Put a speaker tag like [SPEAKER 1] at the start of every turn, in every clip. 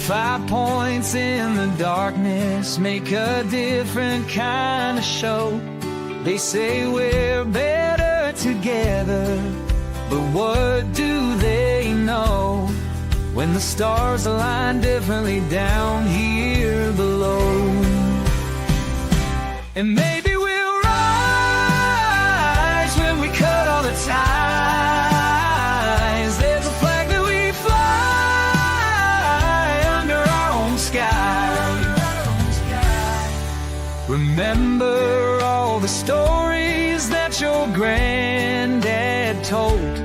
[SPEAKER 1] 5 points in the darkness make a different kind of show. They say we're better together, but what do they know when the stars align differently down here below? And maybe we'll rise when we cut all the ties. There's a flag that we fly under our own sky. Remember all the stories that your granddad told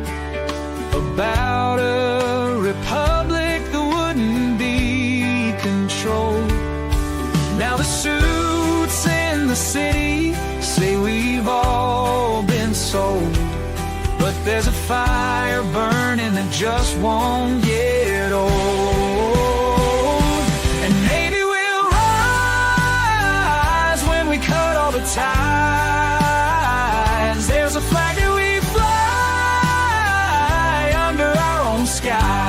[SPEAKER 1] about a republic that wouldn't be controlled. Now the suits in the city say we've all been sold, but there's a fire burning that just won't get old. And maybe we'll rise when we cut all the ties. There's a flag that we fly under our own sky.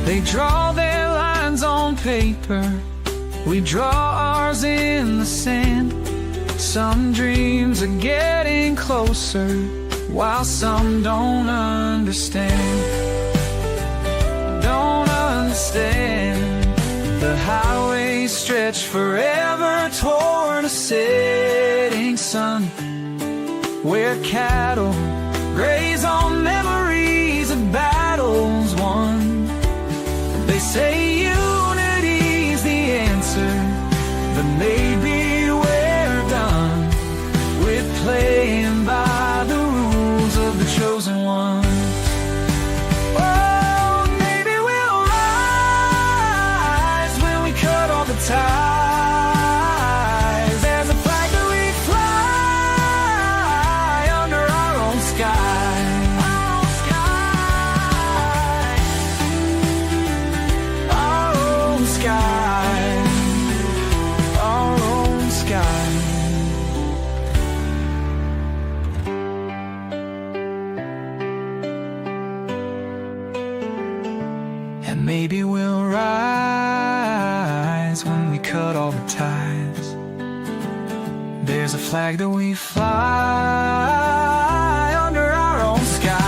[SPEAKER 1] They draw their lines on paper, we draw ours in the sand. Some dreams are getting closer, while some don't understand. Don't understand. The highways stretch forever toward a setting sun, where cattle graze on memories of battles won. They say unity's the answer, but maybe we're done with playing by the rules of the chosen one. Oh, maybe we'll rise when we cut all the ties. There's a flag that we fly under our own sky. And maybe we'll rise when we cut all the ties. There's a flag that we fly under our own sky.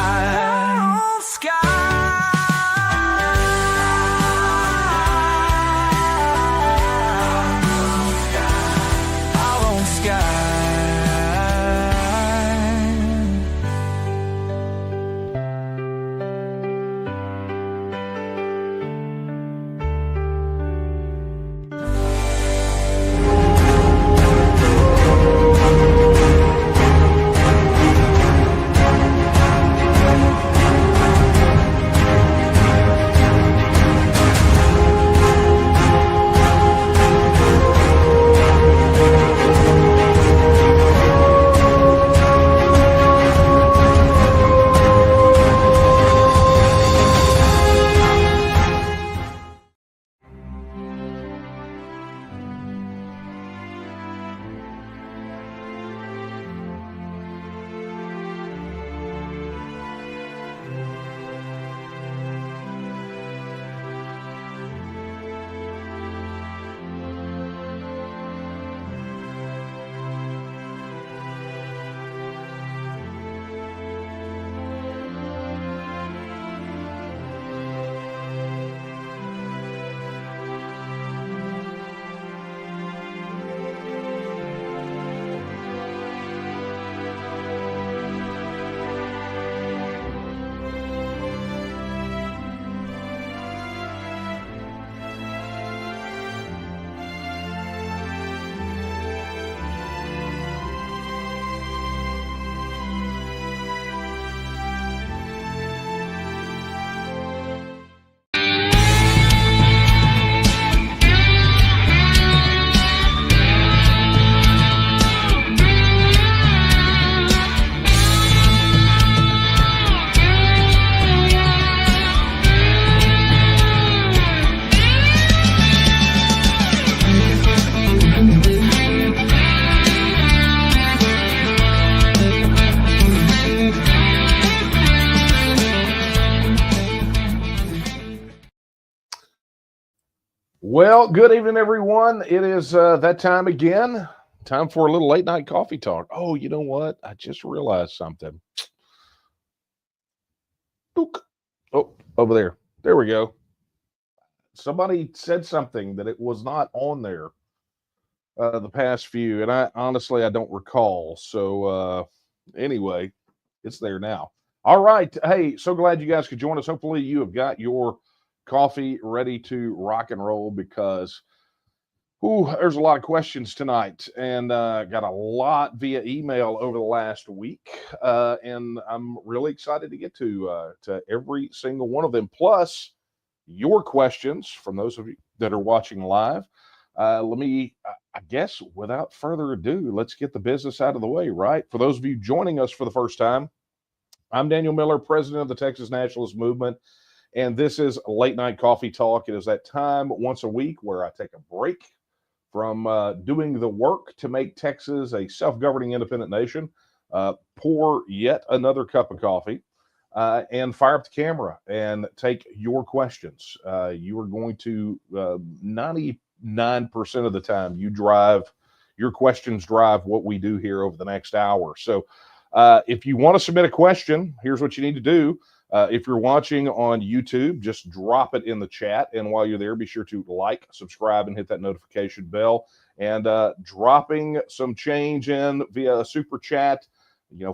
[SPEAKER 2] Well, good evening, everyone. It is that time again. Time for a little late night coffee talk. Oh, you know what? I just realized something. Book. Oh, over there. There we go. Somebody said something that it was not on there the past few, and I honestly I don't recall. So anyway, it's there now. All right. Hey, so glad you guys could join us. Hopefully, you have got your coffee ready to rock and roll because ooh, there's a lot of questions tonight, and got a lot via email over the last week, and I'm really excited to get to every single one of them. Plus, your questions from those of you that are watching live. Let me, I guess, without further ado, let's get the business out of the way. Right, for those of you joining us for the first time, I'm Daniel Miller, president of the Texas Nationalist Movement. And this is Late Night Coffee Talk. It is that time once a week where I take a break from doing the work to make Texas a self-governing independent nation, pour yet another cup of coffee, and fire up the camera and take your questions. You are going to 99% of the time your questions drive what we do here over the next hour. So if you want to submit a question, here's what you need to do. If you're watching on YouTube, just drop it in the chat. And while you're there, be sure to like, subscribe, and hit that notification bell. And dropping some change in via a super chat,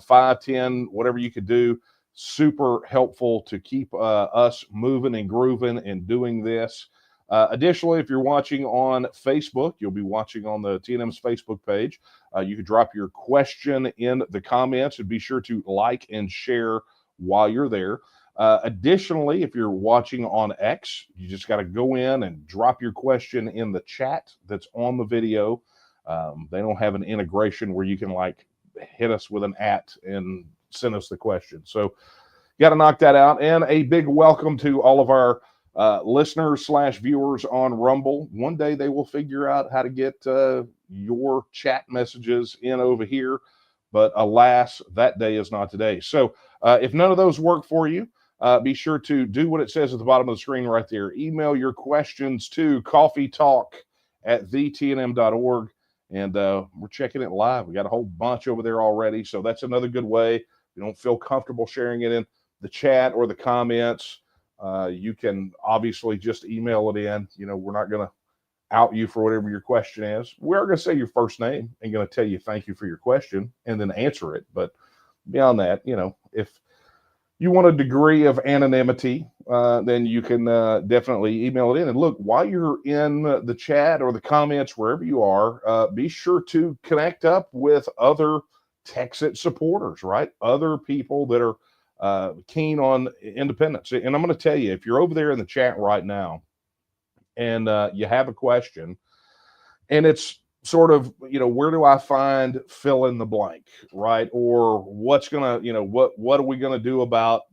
[SPEAKER 2] 5, 10, whatever you could do, super helpful to keep us moving and grooving and doing this. Additionally, if you're watching on Facebook, you'll be watching on the TNM's Facebook page. You can drop your question in the comments and be sure to like and share while you're there. Additionally, if you're watching on X, you just got to go in and drop your question in the chat that's on the video. They don't have an integration where you can hit us with an @ and send us the question. So got to knock that out. And a big welcome to all of our listeners / viewers on Rumble. One day they will figure out how to get your chat messages in over here. But alas, that day is not today. So if none of those work for you, be sure to do what it says at the bottom of the screen right there. Email your questions to coffeetalk@thetnm.org. And we're checking it live. We got a whole bunch over there already. So that's another good way. If you don't feel comfortable sharing it in the chat or the comments, you can obviously just email it in. We're not going to out you for whatever your question is. We're going to say your first name and going to tell you thank you for your question and then answer it. But beyond that, if you want a degree of anonymity, then you can definitely email it in. And look, while you're in the chat or the comments, wherever you are, be sure to connect up with other TEXIT supporters, right? Other people that are keen on independence. And I'm going to tell you, if you're over there in the chat right now and you have a question, and it's sort of, where do I find fill in the blank, right? Or what's gonna, what are we gonna do about,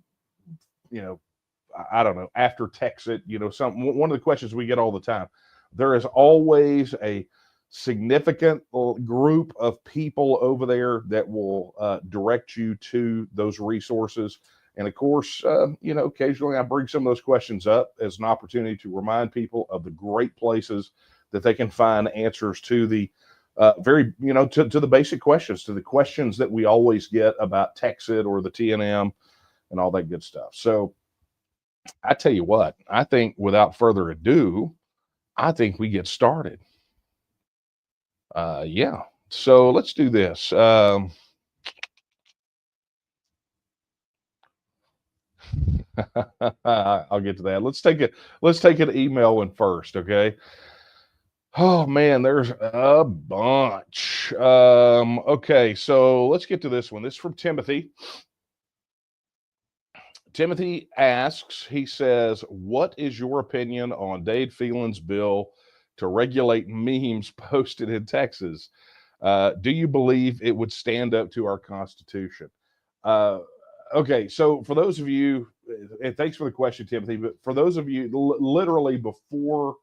[SPEAKER 2] I don't know, after TEXIT, one of the questions we get all the time. There is always a significant group of people over there that will direct you to those resources. And of course, occasionally I bring some of those questions up as an opportunity to remind people of the great places that they can find answers to the to the basic questions, to the questions that we always get about TEXIT or the TNM and all that good stuff. So I tell you what, I think without further ado, I think we get started. Yeah. So let's do this. I'll get to that. Let's take an email one first, okay? Oh man, there's a bunch. Okay, so let's get to this one. This is from Timothy. Timothy asks, he says, what is your opinion on Dade Phelan's bill to regulate memes posted in Texas? Do you believe it would stand up to our Constitution? Okay, so for those of you, and thanks for the question, Timothy, but for those of you, literally before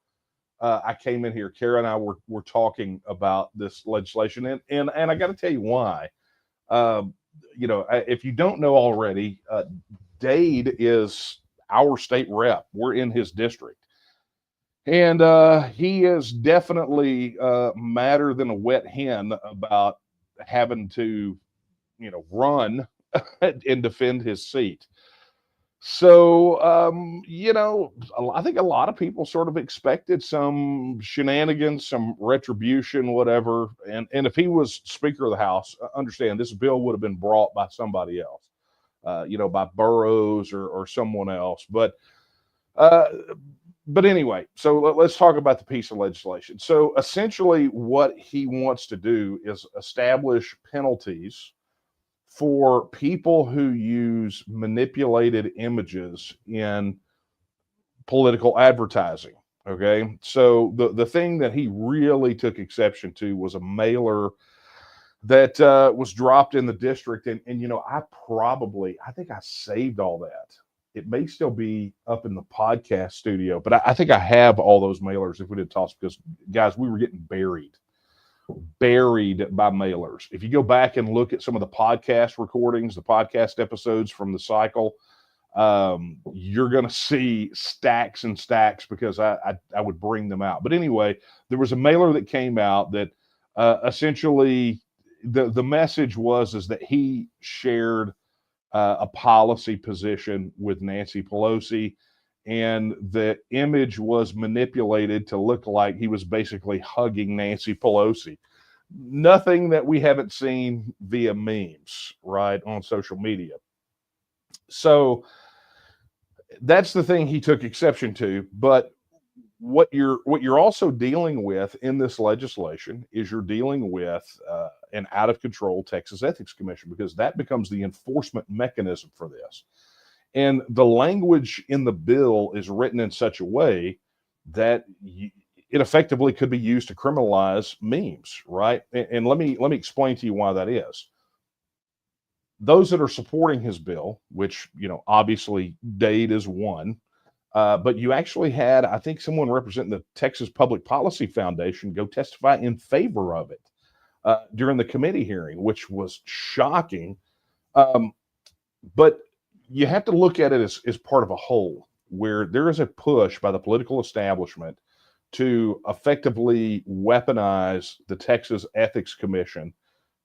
[SPEAKER 2] I came in here, Kara and I were talking about this legislation, and I got to tell you why. If you don't know already, Dade is our state rep. We're in his district. And he is definitely madder than a wet hen about having to, run and defend his seat. So, I think a lot of people sort of expected some shenanigans, some retribution, whatever. And if he was Speaker of the House, understand this bill would have been brought by somebody else, by Burrows or someone else. Uh, but anyway, so let's talk about the piece of legislation. So essentially, what he wants to do is establish penalties for people who use manipulated images in political advertising. Okay. So the thing that he really took exception to was a mailer that was dropped in the district. And I think I saved all that. It may still be up in the podcast studio, but I think I have all those mailers if we did toss, because guys, we were getting buried by mailers. If you go back and look at some of the podcast recordings, the podcast episodes from the cycle, you're going to see stacks and stacks because I would bring them out. But anyway, there was a mailer that came out that essentially the message is that he shared a policy position with Nancy Pelosi, and the image was manipulated to look like he was basically hugging Nancy Pelosi. Nothing that we haven't seen via memes, right, on social media. So that's the thing he took exception to. But what you're also dealing with in this legislation is you're dealing with an out of control Texas Ethics Commission, because that becomes the enforcement mechanism for this. And the language in the bill is written in such a way that it effectively could be used to criminalize memes, right? And let me explain to you why that is. Those that are supporting his bill, which obviously Dade is one, but you actually had, I think, someone representing the Texas Public Policy Foundation go testify in favor of it during the committee hearing, which was shocking. But you have to look at it as part of a whole, where there is a push by the political establishment to effectively weaponize the Texas Ethics Commission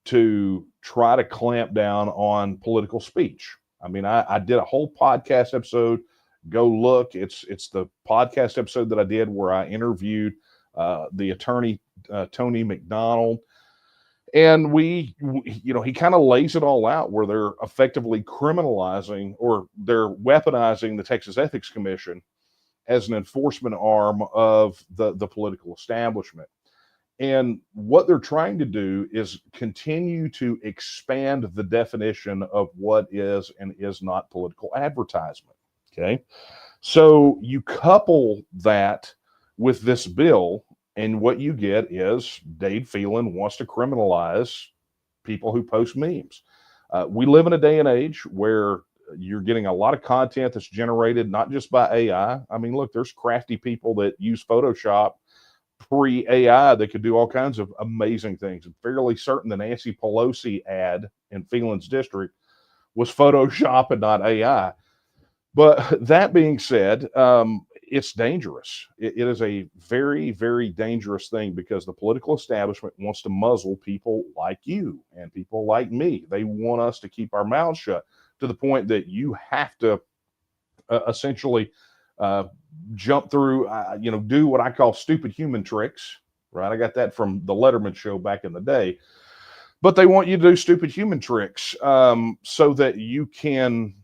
[SPEAKER 2] to try to clamp down on political speech. I mean, I did a whole podcast episode. Go look. It's the podcast episode that I did where I interviewed the attorney, Tony McDonald. And he kind of lays it all out where they're effectively criminalizing, or they're weaponizing the Texas Ethics Commission as an enforcement arm of the political establishment. And what they're trying to do is continue to expand the definition of what is and is not political advertisement. Okay. So you couple that with this bill, and what you get is Dade Phelan wants to criminalize people who post memes. We live in a day and age where you're getting a lot of content that's generated not just by AI. I mean, look, there's crafty people that use Photoshop pre-AI that could do all kinds of amazing things. I'm fairly certain the Nancy Pelosi ad in Phelan's district was Photoshop and not AI. But that being said, it's dangerous. It is a very, very dangerous thing, because the political establishment wants to muzzle people like you and people like me. They want us to keep our mouths shut, to the point that you have to essentially jump through, do what I call stupid human tricks, right? I got that from the Letterman show back in the day. But they want you to do stupid human tricks so that you can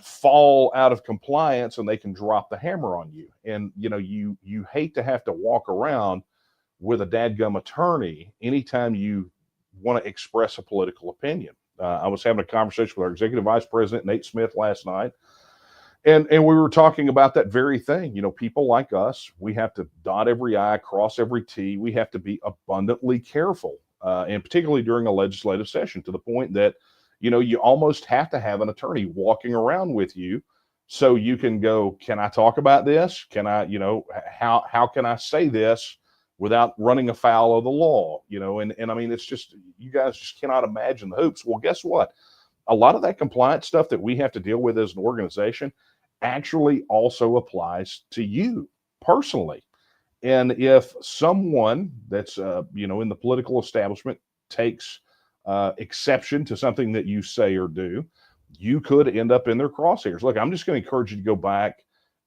[SPEAKER 2] fall out of compliance and they can drop the hammer on you. And you hate to have to walk around with a dadgum attorney anytime you want to express a political opinion. I was having a conversation with our executive vice president, Nate Smith, last night. And we were talking about that very thing. People like us, we have to dot every I, cross every T. We have to be abundantly careful, and particularly during a legislative session, to the point that you almost have to have an attorney walking around with you, so you can go, can I talk about this? Can I, how can I say this without running afoul of the law? And I mean, it's just, you guys just cannot imagine the hoops. Well, guess what? A lot of that compliance stuff that we have to deal with as an organization actually also applies to you personally. And if someone that's in the political establishment takes exception to something that you say or do, you could end up in their crosshairs. Look, I'm just going to encourage you to go back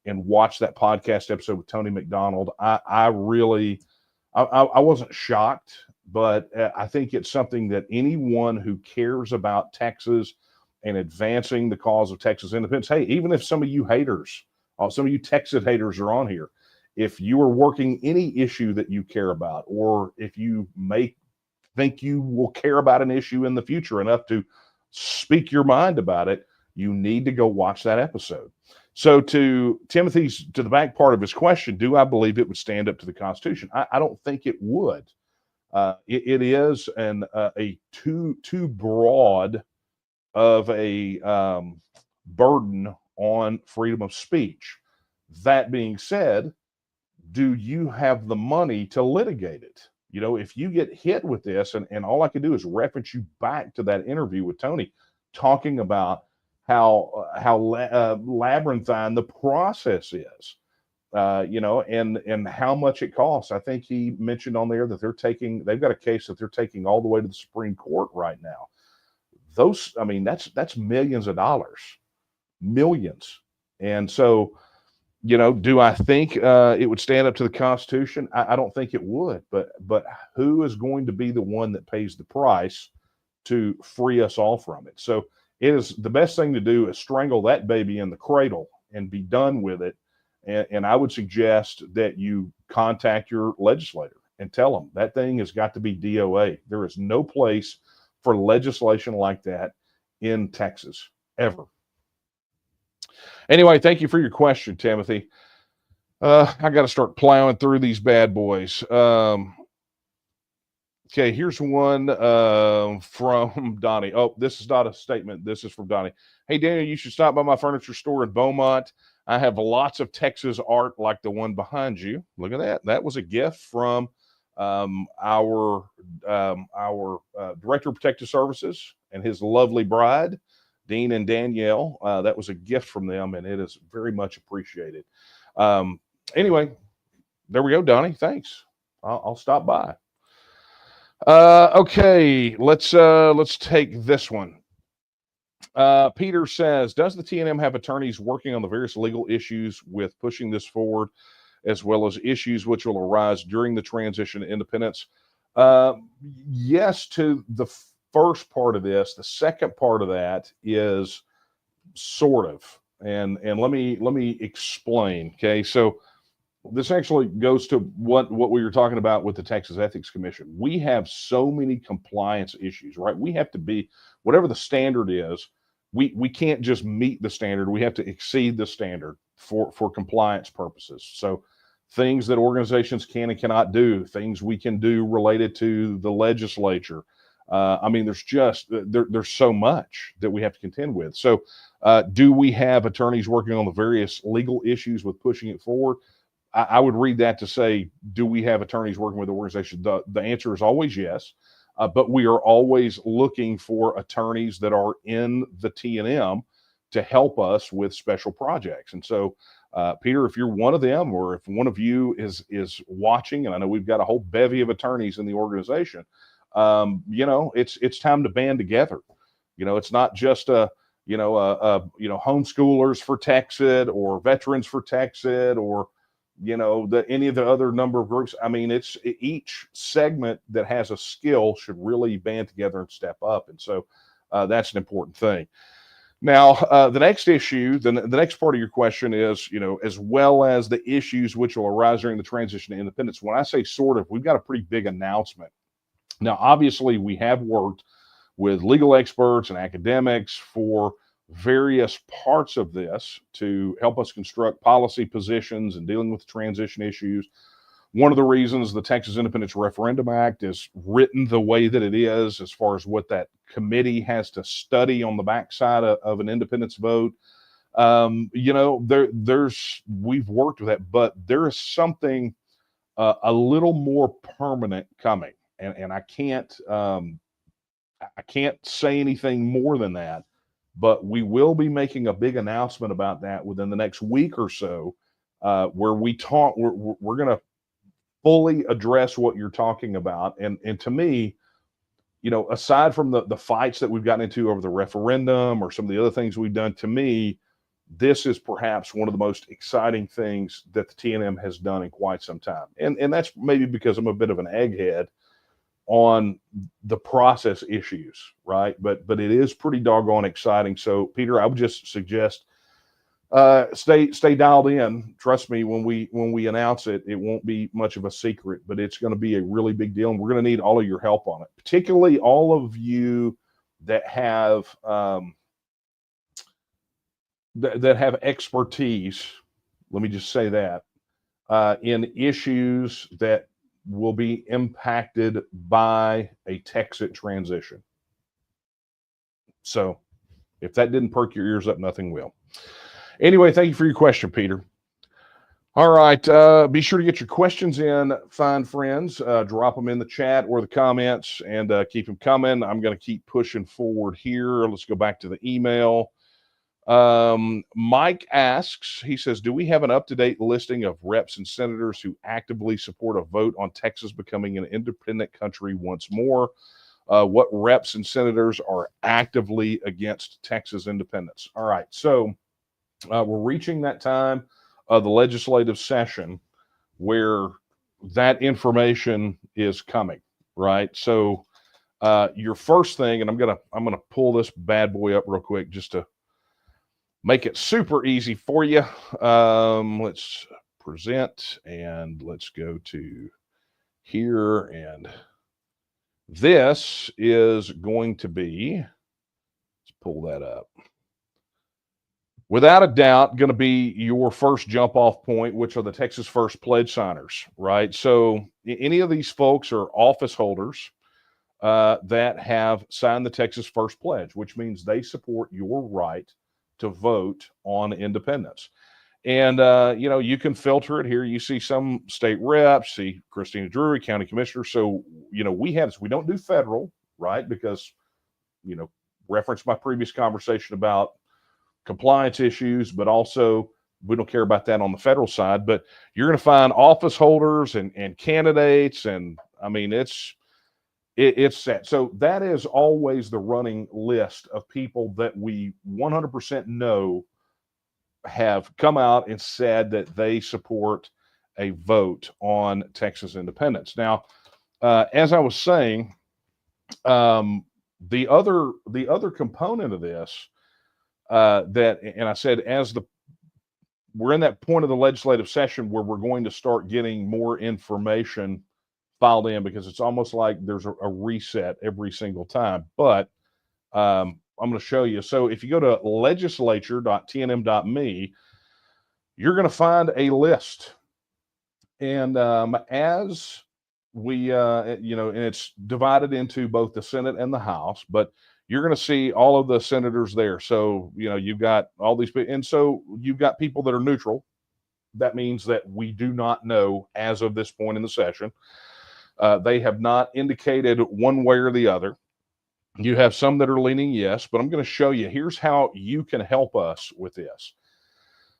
[SPEAKER 2] and watch that podcast episode with Tony McDonald. I wasn't shocked, but I think it's something that anyone who cares about Texas and advancing the cause of Texas independence, hey, even if some of you haters, some of you Texas haters are on here, if you are working any issue that you care about, or if you think you will care about an issue in the future enough to speak your mind about it, you need to go watch that episode. So to the back part of his question, do I believe it would stand up to the Constitution? I don't think it would. It is a too broad of a burden on freedom of speech. That being said, do you have the money to litigate it? If you get hit with this, and all I can do is reference you back to that interview with Tony, talking about how labyrinthine the process is, and how much it costs. I think he mentioned on there that they've got a case that they're taking all the way to the Supreme Court right now. That's millions of dollars, millions. And so, do I think it would stand up to the Constitution? I don't think it would, but who is going to be the one that pays the price to free us all from it? So it is the best thing to do is strangle that baby in the cradle and be done with it. And I would suggest that you contact your legislator and tell them that thing has got to be DOA. There is no place for legislation like that in Texas, ever. Anyway, thank you for your question, Timothy. I got to start plowing through these bad boys. Okay, here's one from Donnie. Oh, this is not a statement. This is from Donnie. Hey, Daniel, you should stop by my furniture store in Beaumont. I have lots of Texas art like the one behind you. Look at that. That was a gift from our Director of Protective Services and his lovely bride, Dean and Danielle. That was a gift from them, and it is very much appreciated. Anyway, there we go, Donnie. Thanks. I'll stop by. Okay, let's take this one. Peter says, does the TNM have attorneys working on the various legal issues with pushing this forward, as well as issues which will arise during the transition to independence? Yes, to the first part of this. The second part of that is sort of, and let me explain. Okay, so this actually goes to what we were talking about with the Texas Ethics Commission. We have so many compliance issues, right? We have to be, whatever the standard is, we can't just meet the standard. We have to exceed the standard for compliance purposes. So things that organizations can and cannot do, things we can do related to the legislature. There's so much that we have to contend with. So do we have attorneys working on the various legal issues with pushing it forward? I would read that to say, do we have attorneys working with the organization? The answer is always yes, but we are always looking for attorneys that are in the TNM to help us with special projects. And so, Peter, if you're one of them, or if one of you is watching, and I know we've got a whole bevy of attorneys in the organization, it's time to band together. It's not just homeschoolers for TEXIT or veterans for TEXIT or any of the other number of groups. It's each segment that has a skill should really band together and step up. And so that's an important thing. Now, the next issue, the next part of your question is, as well as the issues which will arise during the transition to independence. When I say sort of, we've got a pretty big announcement. Now, obviously, we have worked with legal experts and academics for various parts of this to help us construct policy positions and dealing with transition issues. One of the reasons the Texas Independence Referendum Act is written the way that it is, as far as what that committee has to study on the backside of an independence vote, we've worked with that, but there is something a little more permanent coming, and I can't say anything more than that. But we will be making a big announcement about that within the next week or so, where we're going to fully address what you're talking about. And to me, aside from the fights that we've gotten into over the referendum or some of the other things we've done, to me, this is perhaps one of the most exciting things that the TNM has done in quite some time. And that's maybe because I'm a bit of an egghead on the process issues, right? But it is pretty doggone exciting. So, Peter, I would just suggest stay dialed in. Trust me, when we announce it, it won't be much of a secret, but it's going to be a really big deal, and we're going to need all of your help on it, particularly all of you that have that have expertise. Let me just say that in issues that will be impacted by a TEXIT transition. So, if that didn't perk your ears up, nothing will. Anyway, thank you for your question, Peter. All right. Be sure to get your questions in, fine friends. Drop them in the chat or the comments and keep them coming. I'm going to keep pushing forward here. Let's go back to the email. Mike asks, he says, do we have an up-to-date listing of reps and senators who actively support a vote on Texas becoming an independent country once more? What reps and senators are actively against Texas independence? All right. So, we're reaching that time of the legislative session where that information is coming, right? So your first thing, and I'm gonna pull this bad boy up real quick just to make it super easy for you. Let's present and let's go to here, and this is going to be, let's pull that up. Without a doubt, going to be your first jump off point, which are the Texas First pledge signers, right? So any of these folks are office holders that have signed the Texas First pledge, which means they support your right to vote on independence. And, you can filter it here. You see some state reps, see Christina Drury, county commissioner. So, we have this. We don't do federal, right? Because, reference my previous conversation about compliance issues, but also we don't care about that on the federal side. But you're going to find office holders and candidates, and I mean it's set. So that is always the running list of people that we 100% know have come out and said that they support a vote on Texas independence. Now, as I was saying, the other component of this. And I said, we're in that point of the legislative session where we're going to start getting more information filed in, because it's almost like there's a reset every single time. But I'm going to show you. So if you go to legislature.tnm.me, you're going to find a list. And as we, and it's divided into both the Senate and the House, but you're going to see all of the senators there. So, you've got all these people. And so you've got people that are neutral. That means that we do not know as of this point in the session. They have not indicated one way or the other. You have some that are leaning yes, but I'm going to show you. Here's how you can help us with this.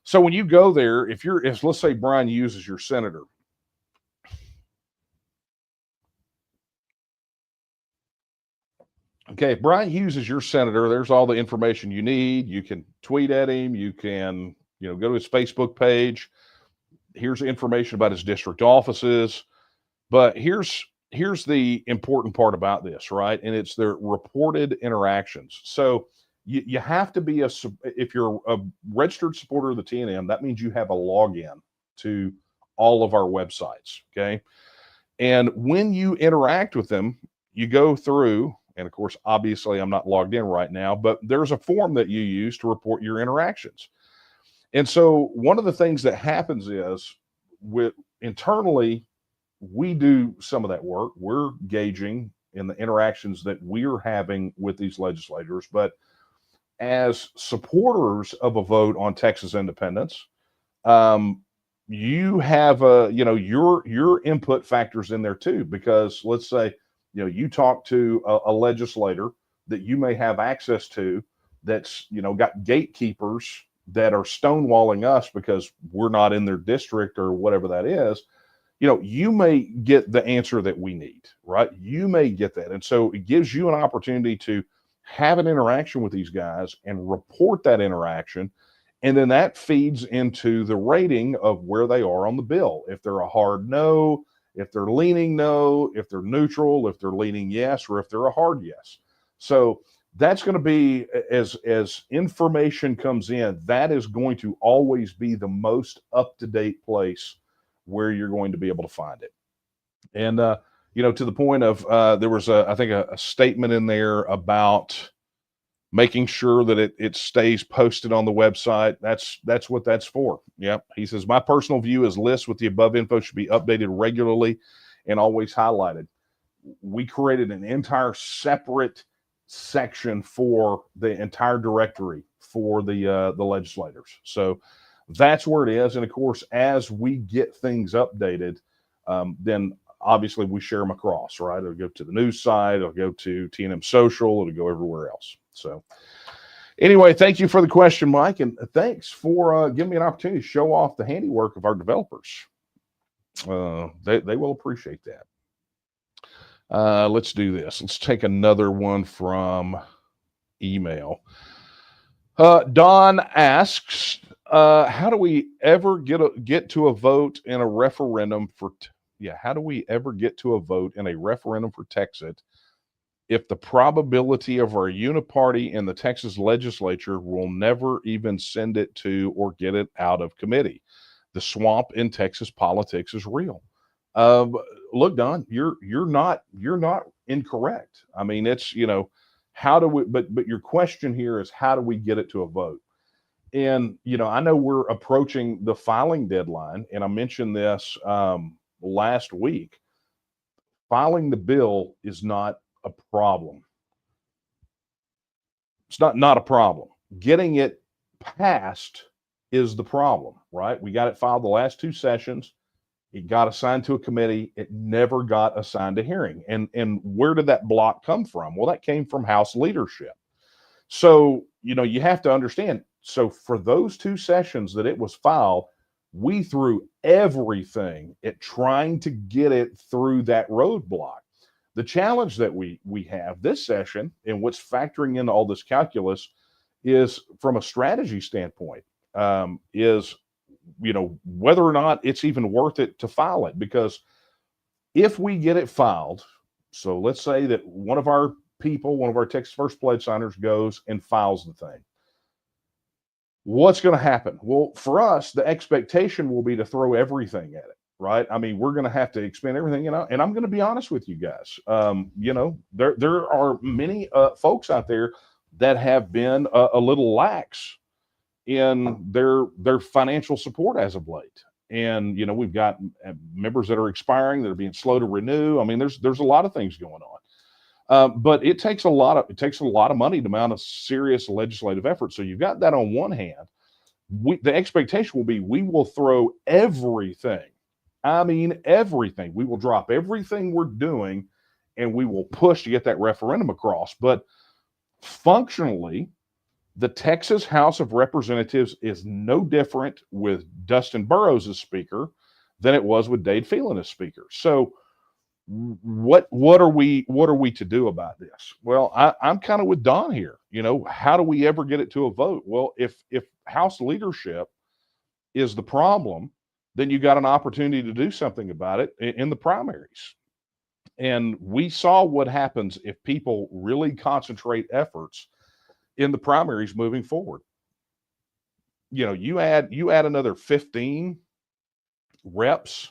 [SPEAKER 2] So when you go there, if let's say Brian Hughes is your senator, okay, if Brian Hughes is your senator, there's all the information you need. You can tweet at him. You can, go to his Facebook page. Here's the information about his district offices. But here's the important part about this, right? And it's their reported interactions. So you have to be if you're a registered supporter of the TNM, that means you have a login to all of our websites, okay? And when you interact with them, you go through, and of course, obviously, I'm not logged in right now, but there's a form that you use to report your interactions. And so one of the things that happens is internally, we do some of that work. We're gauging in the interactions that we're having with these legislators. But as supporters of a vote on Texas independence, you have your input factors in there too, because let's say, you talk to a legislator that you may have access to that's, got gatekeepers that are stonewalling us because we're not in their district or whatever that is. you may get the answer that we need, right? You may get that. And so it gives you an opportunity to have an interaction with these guys and report that interaction. And then that feeds into the rating of where they are on the bill. If they're a hard no, if they're leaning no, if they're neutral, if they're leaning yes, or if they're a hard yes. So that's going to be, as information comes in, that is going to always be the most up-to-date place where you're going to be able to find it. And to the point of there was I think a statement in there about making sure that it stays posted on the website. That's what that's for. Yeah. He says, my personal view is lists with the above info should be updated regularly and always highlighted. We created an entire separate section for the entire directory for the legislators. So that's where it is. And of course, as we get things updated, then obviously we share them across, right? It'll go to the news site, it'll go to TNM Social, it'll go everywhere else. So anyway, thank you for the question, Mike, and thanks for giving me an opportunity to show off the handiwork of our developers. They will appreciate that. Let's do this. Let's take another one from email. Don asks, how do we ever get to a vote in a referendum for how do we ever get to a vote in a referendum for TEXIT if the probability of our uniparty in the Texas legislature will never even send it to or get it out of committee? The swamp in Texas politics is real. Look, Don, you're not incorrect. I mean, it's, how do we, but your question here is, how do we get it to a vote? And, I know we're approaching the filing deadline, and I mentioned this last week. Filing the bill is not a problem. It's not a problem. Getting it passed is the problem, right? We got it filed the last two sessions. It got assigned to a committee. It never got assigned to hearing. And where did that block come from? Well, that came from House leadership. So, you have to understand. So for those two sessions that it was filed, we threw everything at trying to get it through that roadblock. The challenge that we have this session, and what's factoring into all this calculus, is from a strategy standpoint, is whether or not it's even worth it to file it. Because if we get it filed, so let's say that one of our Texas First pledge signers goes and files the thing. What's going to happen? Well, for us, the expectation will be to throw everything at it, right? I mean, we're going to have to expend everything, and I'm going to be honest with you guys. There are many folks out there that have been a little lax in their financial support as of late. And, we've got members that are expiring, that are being slow to renew. I mean, there's a lot of things going on. But it takes a lot of money to mount a serious legislative effort. So you've got that on one hand. The expectation will be we will throw everything. I mean, everything. We will drop everything we're doing, and we will push to get that referendum across. But functionally, the Texas House of Representatives is no different with Dustin Burrows as Speaker than it was with Dade Phelan as Speaker. So what are we to do about this? Well, I'm kind of with Don here. How do we ever get it to a vote? Well, if House leadership is the problem, then you got an opportunity to do something about it in the primaries. And we saw what happens if people really concentrate efforts in the primaries moving forward. You add another 15 reps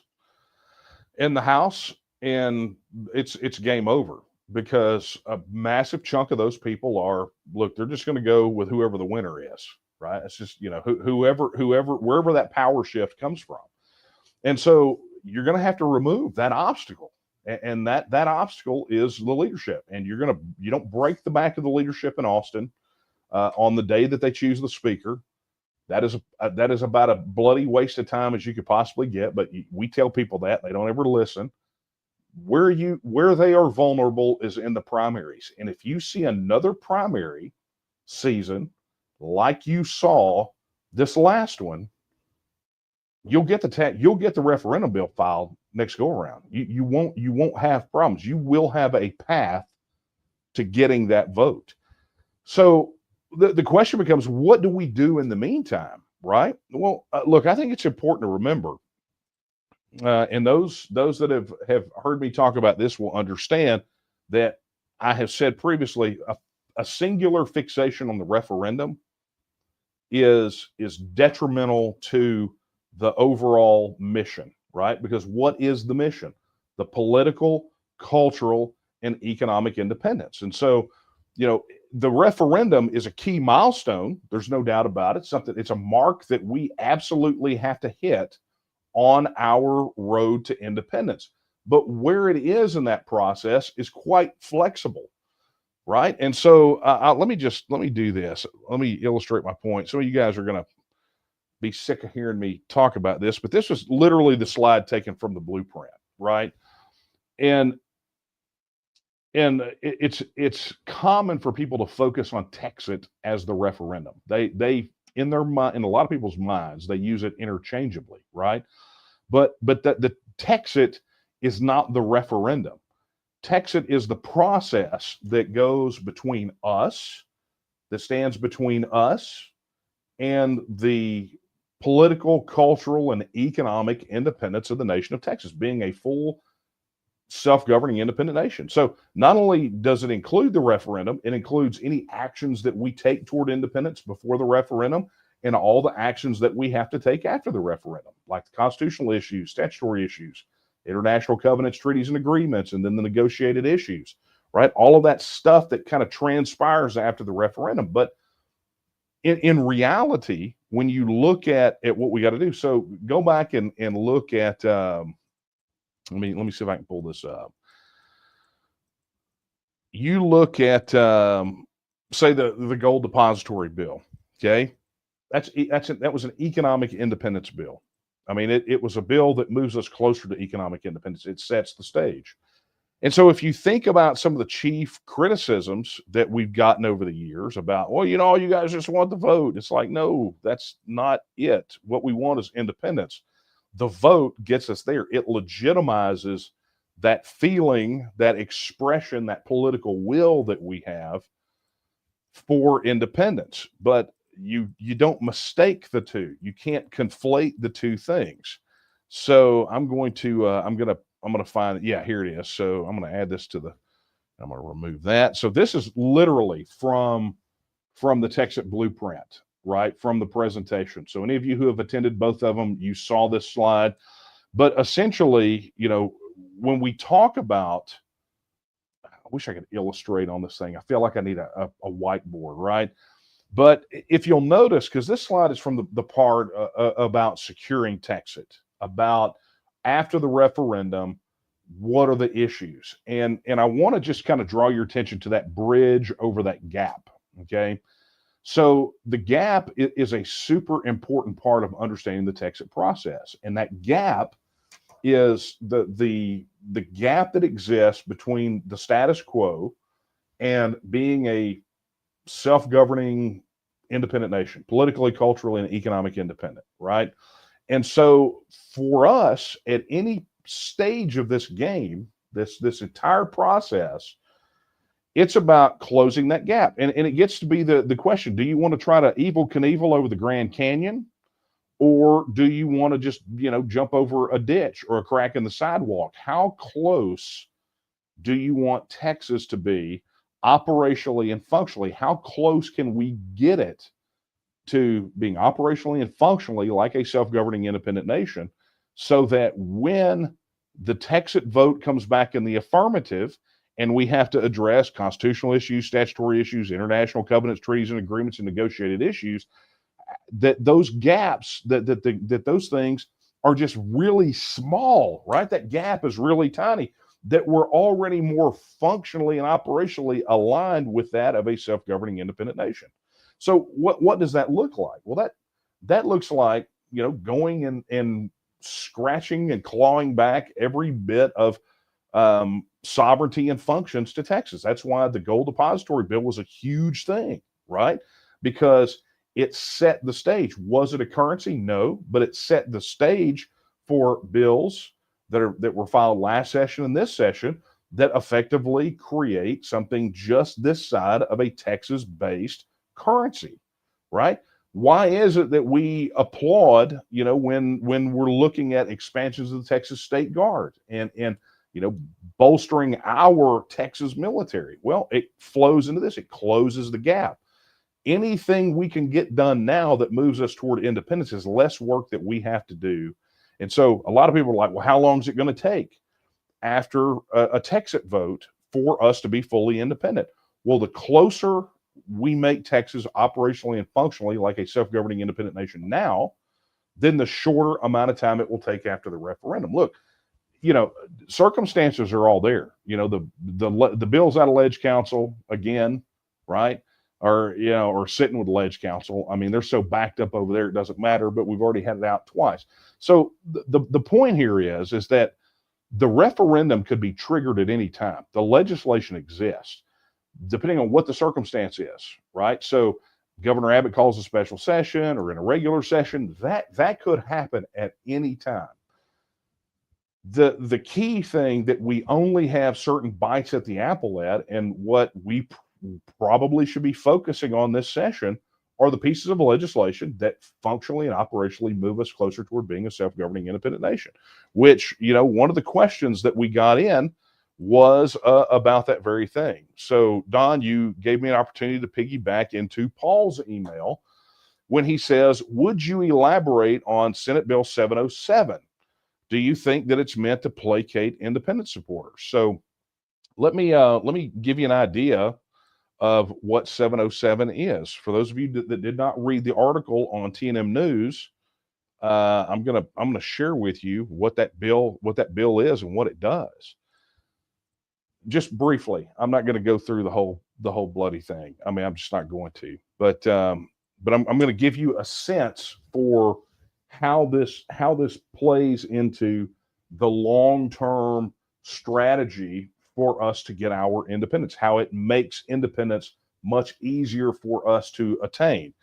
[SPEAKER 2] in the House, and it's game over, because a massive chunk of those people they're just going to go with whoever the winner is, right? It's just, whoever, wherever that power shift comes from. And so you're going to have to remove that obstacle. And that obstacle is the leadership. And you don't break the back of the leadership in Austin on the day that they choose the speaker. That is about a bloody waste of time as you could possibly get. But we tell people that they don't ever listen. Where they are vulnerable is in the primaries. And if you see another primary season like you saw this last one, you'll get the referendum bill filed next go around. You won't have problems. You will have a path to getting that vote. So the question becomes, what do we do in the meantime, right? Well, look, I think it's important to remember, and those that have heard me talk about this will understand that I have said previously, a singular fixation on the referendum is detrimental to the overall mission, right? Because what is the mission? The political, cultural, and economic independence. And so, the referendum is a key milestone. There's no doubt about it. It's a mark that we absolutely have to hit on our road to independence. But where it is in that process is quite flexible, right? And so let me do this. Let me illustrate my point. Some of you guys are going to be sick of hearing me talk about this, but this was literally the slide taken from the blueprint, right? And it's common for people to focus on TEXIT as the referendum. They in their mind, in a lot of people's minds, they use it interchangeably, right? But the TEXIT is not the referendum. TEXIT is the process that goes between us, that stands between us and the political, cultural, and economic independence of the nation of Texas, being a full self-governing independent nation. So not only does it include the referendum, it includes any actions that we take toward independence before the referendum and all the actions that we have to take after the referendum, like the constitutional issues, statutory issues, international covenants, treaties, and agreements, and then the negotiated issues, right? All of that stuff that kind of transpires after the referendum. But in reality, when you look at what we got to do, so go back and look at, let me see if I can pull this up. You look at, say, the gold depository bill, okay? That was an economic independence bill. I mean, it was a bill that moves us closer to economic independence. It sets the stage. And so if you think about some of the chief criticisms that we've gotten over the years about, well, you guys just want the vote. It's like, no, that's not it. What we want is independence. The vote gets us there. It legitimizes that feeling, that expression, that political will that we have for independence. But you don't mistake the two. You can't conflate the two things. So I'm going to find it. Yeah, here it is. So I'm going to add this I'm going to remove that. So this is literally from the TEXIT blueprint, right? From the presentation. So any of you who have attended both of them, you saw this slide. But essentially, when we talk about, I wish I could illustrate on this thing. I feel like I need a whiteboard, right? But if you'll notice, because this slide is from the part about securing TEXIT, about after the referendum, what are the issues? And I want to just kind of draw your attention to that bridge over that gap, okay? So the gap is a super important part of understanding the TEXIT process. And that gap is the gap that exists between the status quo and being a self-governing independent nation, politically, culturally, and economic independent, right? And so for us, at any stage of this game, this entire process, it's about closing that gap. And it gets to be the question, do you want to try to Evel Knievel over the Grand Canyon? Or do you want to just, jump over a ditch or a crack in the sidewalk? How close do you want Texas to be operationally and functionally? How close can we get it to being operationally and functionally like a self-governing independent nation, so that when the TEXIT vote comes back in the affirmative and we have to address constitutional issues, statutory issues, international covenants, treaties, and agreements, and negotiated issues, that those gaps, that those things are just really small, right? That gap is really tiny, that we're already more functionally and operationally aligned with that of a self-governing independent nation. So what does that look like? Well, that looks like, going and scratching and clawing back every bit of sovereignty and functions to Texas. That's why the gold depository bill was a huge thing, right? Because it set the stage. Was it a currency? No, but it set the stage for bills that were filed last session and this session that effectively create something just this side of a Texas-based currency, right? Why is it that we applaud, when we're looking at expansions of the Texas State Guard and bolstering our Texas military? Well, it flows into this. It closes the gap. Anything we can get done now that moves us toward independence is less work that we have to do. And so a lot of people are like, well, how long is it going to take after a TEXIT vote for us to be fully independent? Well, the closer we make Texas operationally and functionally like a self-governing independent nation now, then the shorter amount of time it will take after the referendum. Look, circumstances are all there. The bills out of Ledge Council again, right? Or sitting with the Ledge Council. I mean, they're so backed up over there, it doesn't matter, but we've already had it out twice. So the point here is that the referendum could be triggered at any time. The legislation exists, depending on what the circumstance is, right? So Governor Abbott calls a special session or in a regular session, that could happen at any time. The key thing that we only have certain bites at the apple at, and what we probably should be focusing on this session, are the pieces of legislation that functionally and operationally move us closer toward being a self-governing independent nation, which, one of the questions that we got in was about that very thing. So, Don, you gave me an opportunity to piggyback into Paul's email when he says, would you elaborate on Senate Bill 707? Do you think that it's meant to placate independent supporters? So let me give you an idea of what 707 is. For those of you that did not read the article on TNM News, I'm gonna share with you what that bill is and what it does. Just briefly, I'm not going to go through the whole bloody thing. I mean, I'm just not going to. But I'm going to give you a sense for how this plays into the long-term strategy for us to get our independence, how it makes independence much easier for us to attain.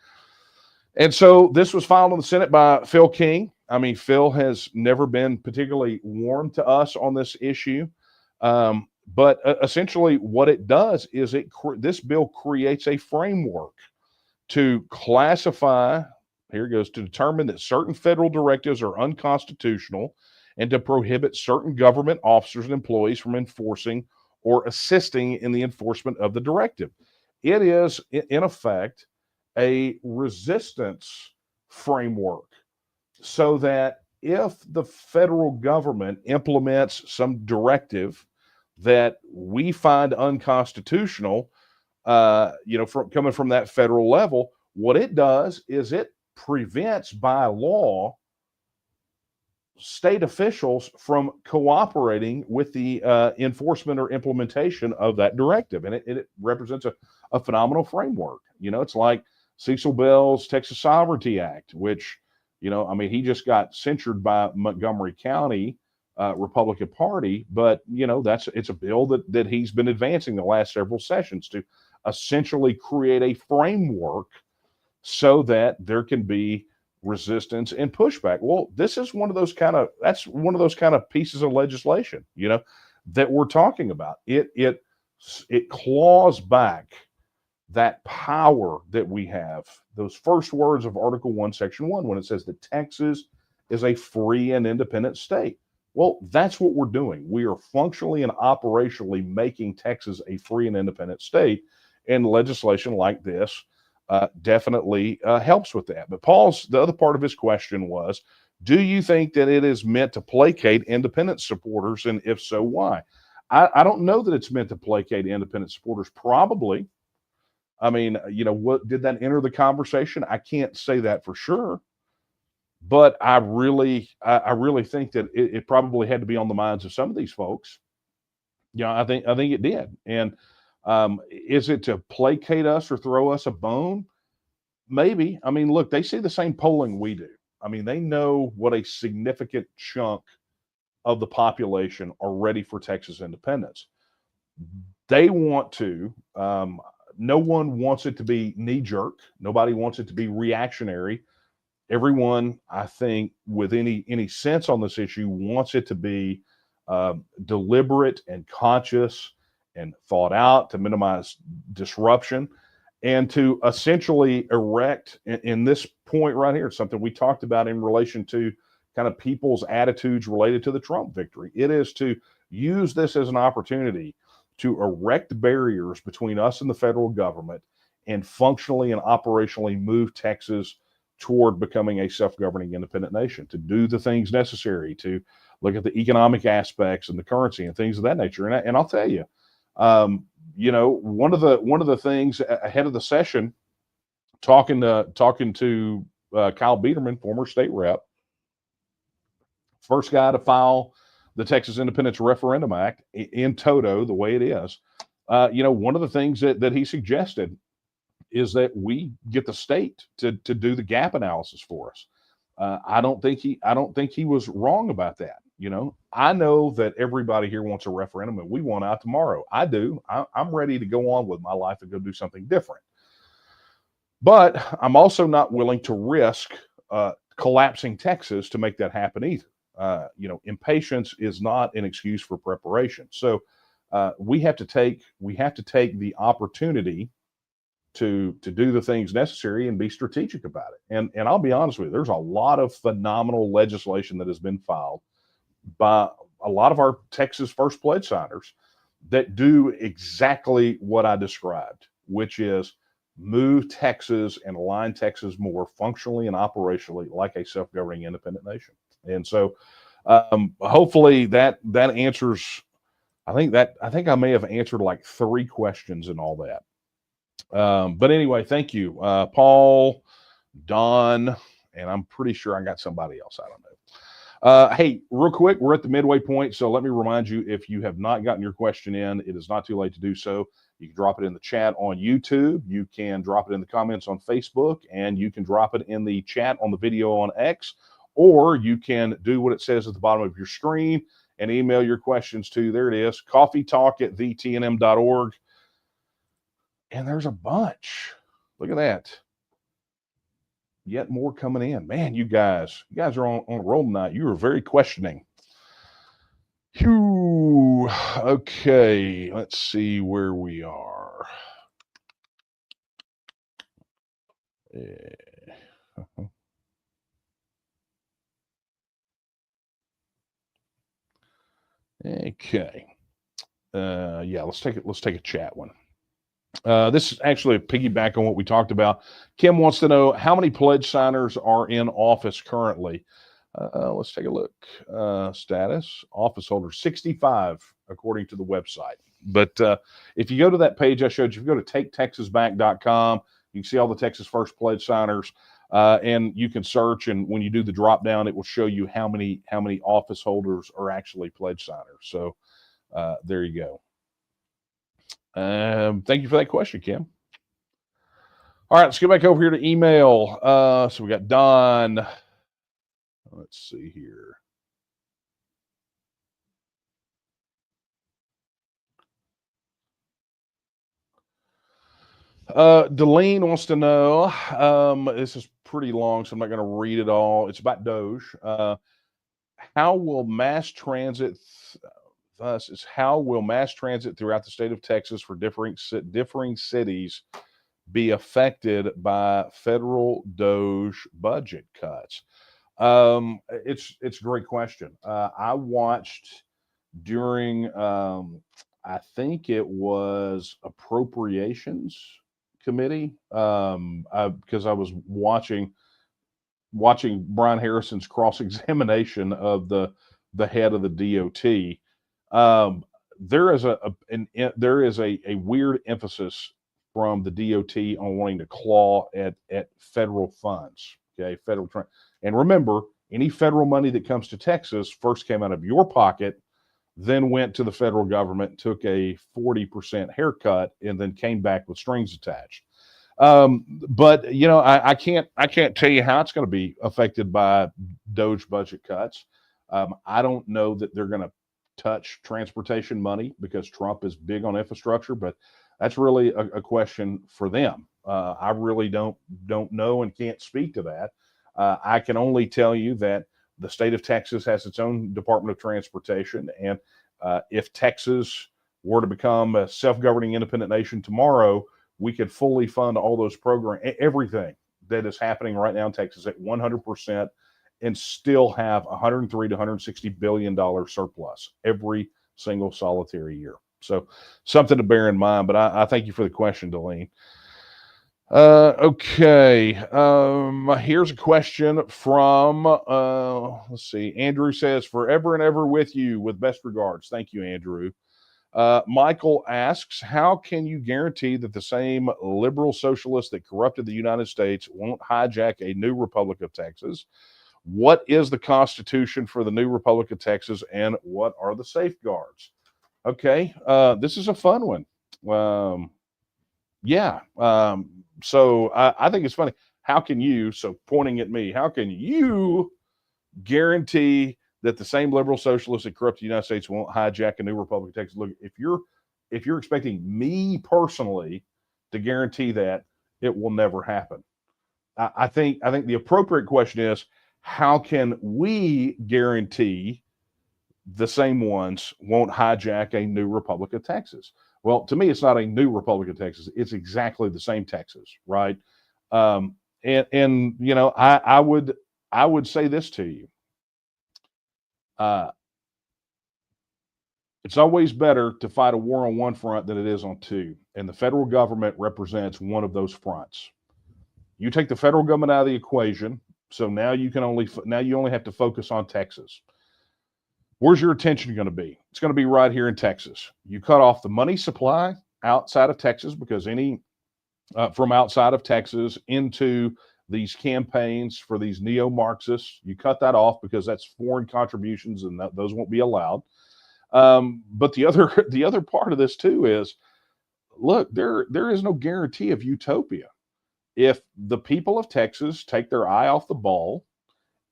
[SPEAKER 2] And so this was filed in the Senate by Phil King. I mean, Phil has never been particularly warm to us on this issue. But essentially what it does is this bill creates a framework to classify, here it goes, to determine that certain federal directives are unconstitutional and to prohibit certain government officers and employees from enforcing or assisting in the enforcement of the directive. It is, in effect, a resistance framework so that if the federal government implements some directive that we find unconstitutional, coming from that federal level, what it does is it prevents by law state officials from cooperating with the enforcement or implementation of that directive. And it represents a phenomenal framework. It's like Cecil Bell's Texas Sovereignty Act, which, he just got censured by Montgomery County Republican Party, but it's a bill that he's been advancing the last several sessions to essentially create a framework so that there can be resistance and pushback. Well, this is one of those kind of pieces of legislation, that we're talking about. It claws back that power that we have. Those first words of Article 1, Section 1, when it says that Texas is a free and independent state. Well, that's what we're doing. We are functionally and operationally making Texas a free and independent state, and legislation like this definitely helps with that. But the other part of his question was, do you think that it is meant to placate independent supporters? And if so, why? I don't know that it's meant to placate independent supporters. Probably. I mean, what did that enter the conversation? I can't say that for sure. But I really think that it probably had to be on the minds of some of these folks. I think it did. And is it to placate us or throw us a bone? Maybe. I mean, look, they see the same polling we do. I mean, they know what a significant chunk of the population are ready for Texas independence. They want to, no one wants it to be knee jerk. Nobody wants it to be reactionary. Everyone, I think, with any sense on this issue, wants it to be deliberate and conscious and thought out to minimize disruption and to essentially erect in this point right here, something we talked about in relation to kind of people's attitudes related to the Trump victory. It is to use this as an opportunity to erect barriers between us and the federal government and functionally and operationally move Texas toward becoming a self-governing independent nation, to do the things necessary, to look at the economic aspects and the currency and things of that nature. And I'll tell you, one of the things ahead of the session, talking to Kyle Biederman, former state rep, first guy to file the Texas Independence Referendum Act in toto, the way it is. One of the things that he suggested is that we get the state to do the gap analysis for us. I don't think he was wrong about that. I know that everybody here wants a referendum, and we want out tomorrow. I do. I'm ready to go on with my life and go do something different. But I'm also not willing to risk collapsing Texas to make that happen either. Impatience is not an excuse for preparation. So we have to take the opportunity to do the things necessary and be strategic about it. And I'll be honest with you, there's a lot of phenomenal legislation that has been filed by a lot of our Texas First Pledge signers that do exactly what I described, which is move Texas and align Texas more functionally and operationally like a self-governing independent nation. And so hopefully that answers, I think I may have answered like 3 questions and all that. But anyway, thank you, Paul, Don, and I'm pretty sure I got somebody else. I don't know. Hey, real quick, we're at the midway point, so let me remind you, if you have not gotten your question in, it is not too late to do so. You can drop it in the chat on YouTube. You can drop it in the comments on Facebook, and you can drop it in the chat on the video on X, or you can do what it says at the bottom of your screen and email your questions to, there it is, coffeetalk@thetnm.org. And there's a bunch. Look at that. Yet more coming in. Man, you guys are on a roll tonight. You are very questioning. Whew. Okay, let's see where we are. Okay. Let's take a chat one. This is actually a piggyback on what we talked about. Kim wants to know how many pledge signers are in office currently. Let's take a look. Status, office holders, 65, according to the website. But if you go to that page I showed you, if you go to taketexasback.com, you can see all the Texas First Pledge signers, and you can search, and when you do the drop down, it will show you how many office holders are actually pledge signers. So there you go. Thank you for that question, Kim. All right, let's get back over here to email. So we got Don. Let's see here. Delene wants to know, this is pretty long, so I'm not going to read it all. It's about Doge. How will mass transit throughout the state of Texas for differing cities be affected by federal Doge budget cuts? It's a great question. I watched during I think it was Appropriations Committee, because I was watching Brian Harrison's cross-examination of the head of the DOT. There is a weird emphasis from the DOT on wanting to claw at federal funds. Okay, and remember, any federal money that comes to Texas first came out of your pocket, then went to the federal government, took a 40% haircut, and then came back with strings attached. But I can't tell you how it's going to be affected by Doge budget cuts. I don't know that they're going to touch transportation money because Trump is big on infrastructure, but that's really a question for them. I really don't know and can't speak to that. I can only tell you that the state of Texas has its own Department of Transportation, and if Texas were to become a self-governing independent nation tomorrow, we could fully fund all those programs, everything that is happening right now in Texas at 100%, and still have 103 to 160 billion dollar surplus every single solitary year. So something to bear in mind. But I thank you for the question, Delene. Okay. Here's a question from let's see. Andrew says, "Forever and ever with you, with best regards." Thank you, Andrew. Michael asks, "How can you guarantee that the same liberal socialists that corrupted the United States won't hijack a new Republic of Texas? What is the Constitution for the new Republic of Texas, and what are the safeguards?" Okay, this is a fun one. Yeah. So I think it's funny. How can you, so pointing at me, how can you guarantee that the same liberal socialists that corrupt the United States won't hijack a new Republic of Texas? Look, if you're expecting me personally to guarantee that, it will never happen. I think the appropriate question is, how can we guarantee the same ones won't hijack a new Republic of Texas? Well, to me, it's not a new Republic of Texas. It's exactly the same Texas, right? And you know, I would say this to you. It's always better to fight a war on one front than it is on two. And the federal government represents one of those fronts. You take the federal government out of the equation, so now you only have to focus on Texas. Where's your attention going to be? It's going to be right here in Texas. You cut off the money supply outside of Texas, because any from outside of Texas into these campaigns for these neo-Marxists, you cut that off because that's foreign contributions, and those won't be allowed. But the other part of this too is, look, there is no guarantee of utopia. If the people of Texas take their eye off the ball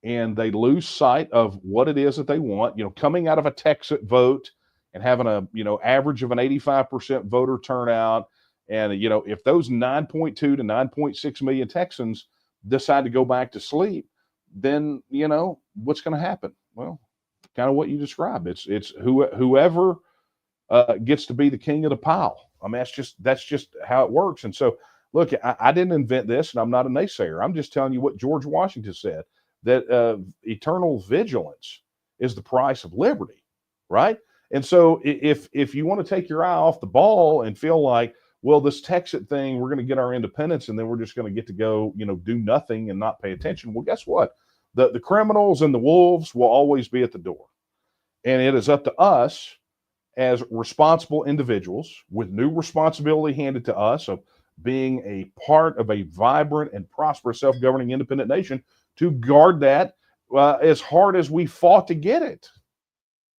[SPEAKER 2] and they lose sight of what it is that they want, you know, coming out of a TEXIT vote and having a, you know, average of an 85% voter turnout, and, you know, if those 9.2 to 9.6 million Texans decide to go back to sleep, then, you know, what's going to happen? Well, kind of what you described. It's whoever gets to be the king of the pile. I mean, that's just how it works. And so, look, I didn't invent this, and I'm not a naysayer. I'm just telling you what George Washington said, that eternal vigilance is the price of liberty, right? And so if you want to take your eye off the ball and feel like, well, this Texit thing, we're going to get our independence and then we're just going to get to go, you know, do nothing and not pay attention. Well, guess what? The criminals and the wolves will always be at the door. And it is up to us as responsible individuals, with new responsibility handed to us of being a part of a vibrant and prosperous self-governing independent nation, to guard that as hard as we fought to get it.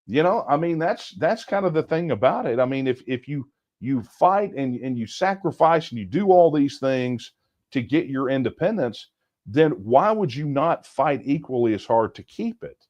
[SPEAKER 2] You know, I mean, that's kind of the thing about it. I mean, if you fight and you sacrifice and you do all these things to get your independence, then why would you not fight equally as hard to keep it?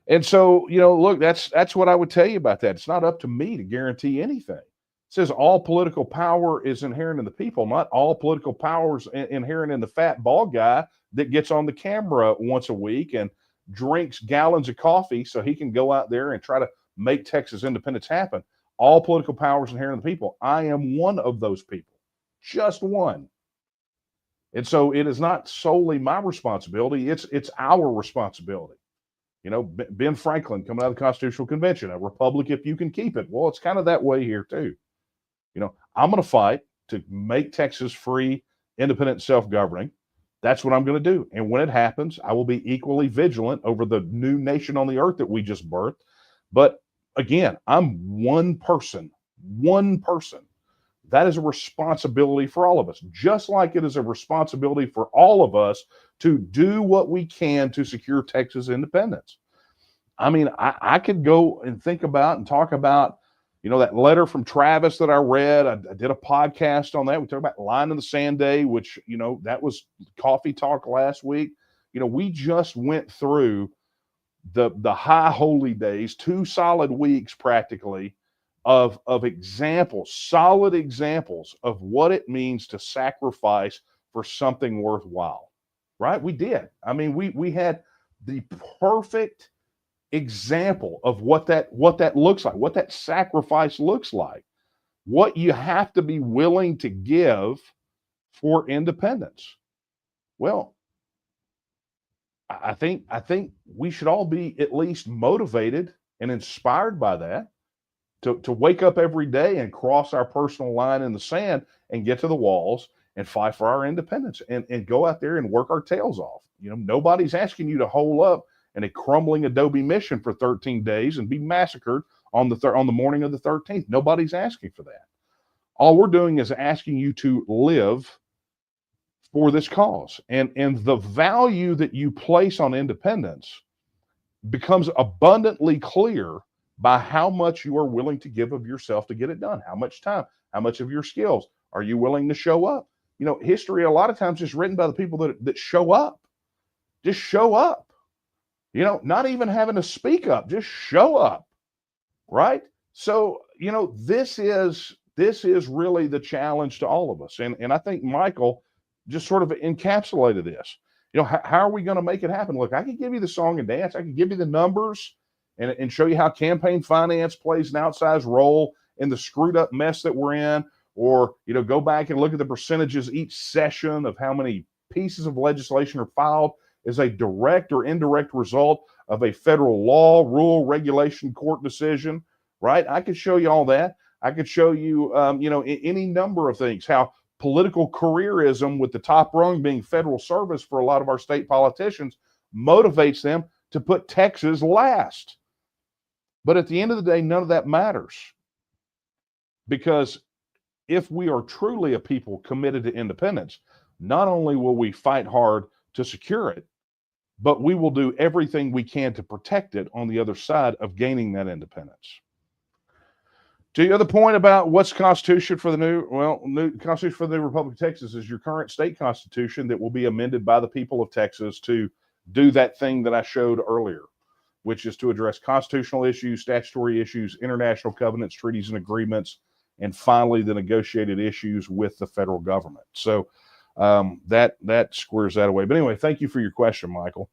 [SPEAKER 2] And so, you know, look, that's what I would tell you about that. It's not up to me to guarantee anything. It says all political power is inherent in the people. Not all political power is inherent in the fat bald guy that gets on the camera once a week and drinks gallons of coffee so he can go out there and try to make Texas independence happen. All political power is inherent in the people. I am one of those people, just one. And so it is not solely my responsibility. It's our responsibility. You know, Ben Franklin coming out of the Constitutional Convention, a republic if you can keep it. Well, it's kind of that way here too. You know, I'm going to fight to make Texas free, independent, self-governing. That's what I'm going to do. And when it happens, I will be equally vigilant over the new nation on the earth that we just birthed. But again, I'm one person. That is a responsibility for all of us, just like it is a responsibility for all of us to do what we can to secure Texas independence. I mean, I could go and think about and talk about, you know, that letter from Travis that I read. I did a podcast on that. We talked about Line in the Sand Day, which, you know, that was Coffee Talk last week. You know, we just went through the high holy days, 2 solid weeks practically of examples, solid examples of what it means to sacrifice for something worthwhile, right? We did. I mean, we had the perfect example of what that looks like, what that sacrifice looks like, what you have to be willing to give for independence. Well, I think we should all be at least motivated and inspired by that to wake up every day and cross our personal line in the sand and get to the walls and fight for our independence and go out there and work our tails off. You know, nobody's asking you to hole up in a crumbling adobe mission for 13 days and be massacred on the morning of the 13th. Nobody's asking for that. All we're doing is asking you to live for this cause. And the value that you place on independence becomes abundantly clear by how much you are willing to give of yourself to get it done. How much time, how much of your skills are you willing to show up? You know, history a lot of times is written by the people that show up. Just show up. You know, not even having to speak up, just show up. Right? So, you know, this is really the challenge to all of us. And I think Michael just sort of encapsulated this. You know, how are we going to make it happen? Look, I could give you the song and dance. I could give you the numbers and show you how campaign finance plays an outsized role in the screwed up mess that we're in. Or, you know, go back and look at the percentages each session of how many pieces of legislation are filed as a direct or indirect result of a federal law, rule, regulation, court decision, right? I could show you all that. I could show you, you know, any number of things, how political careerism with the top rung being federal service for a lot of our state politicians motivates them to put Texas last. But at the end of the day, none of that matters. Because if we are truly a people committed to independence, not only will we fight hard to secure it, but we will do everything we can to protect it on the other side of gaining that independence. To the other point about what's the Constitution for the new Constitution for the new Republic of Texas is your current state constitution that will be amended by the people of Texas to do that thing that I showed earlier, which is to address constitutional issues, statutory issues, international covenants, treaties, and agreements, and finally the negotiated issues with the federal government. So that squares that away. But anyway, thank you for your question, Michael.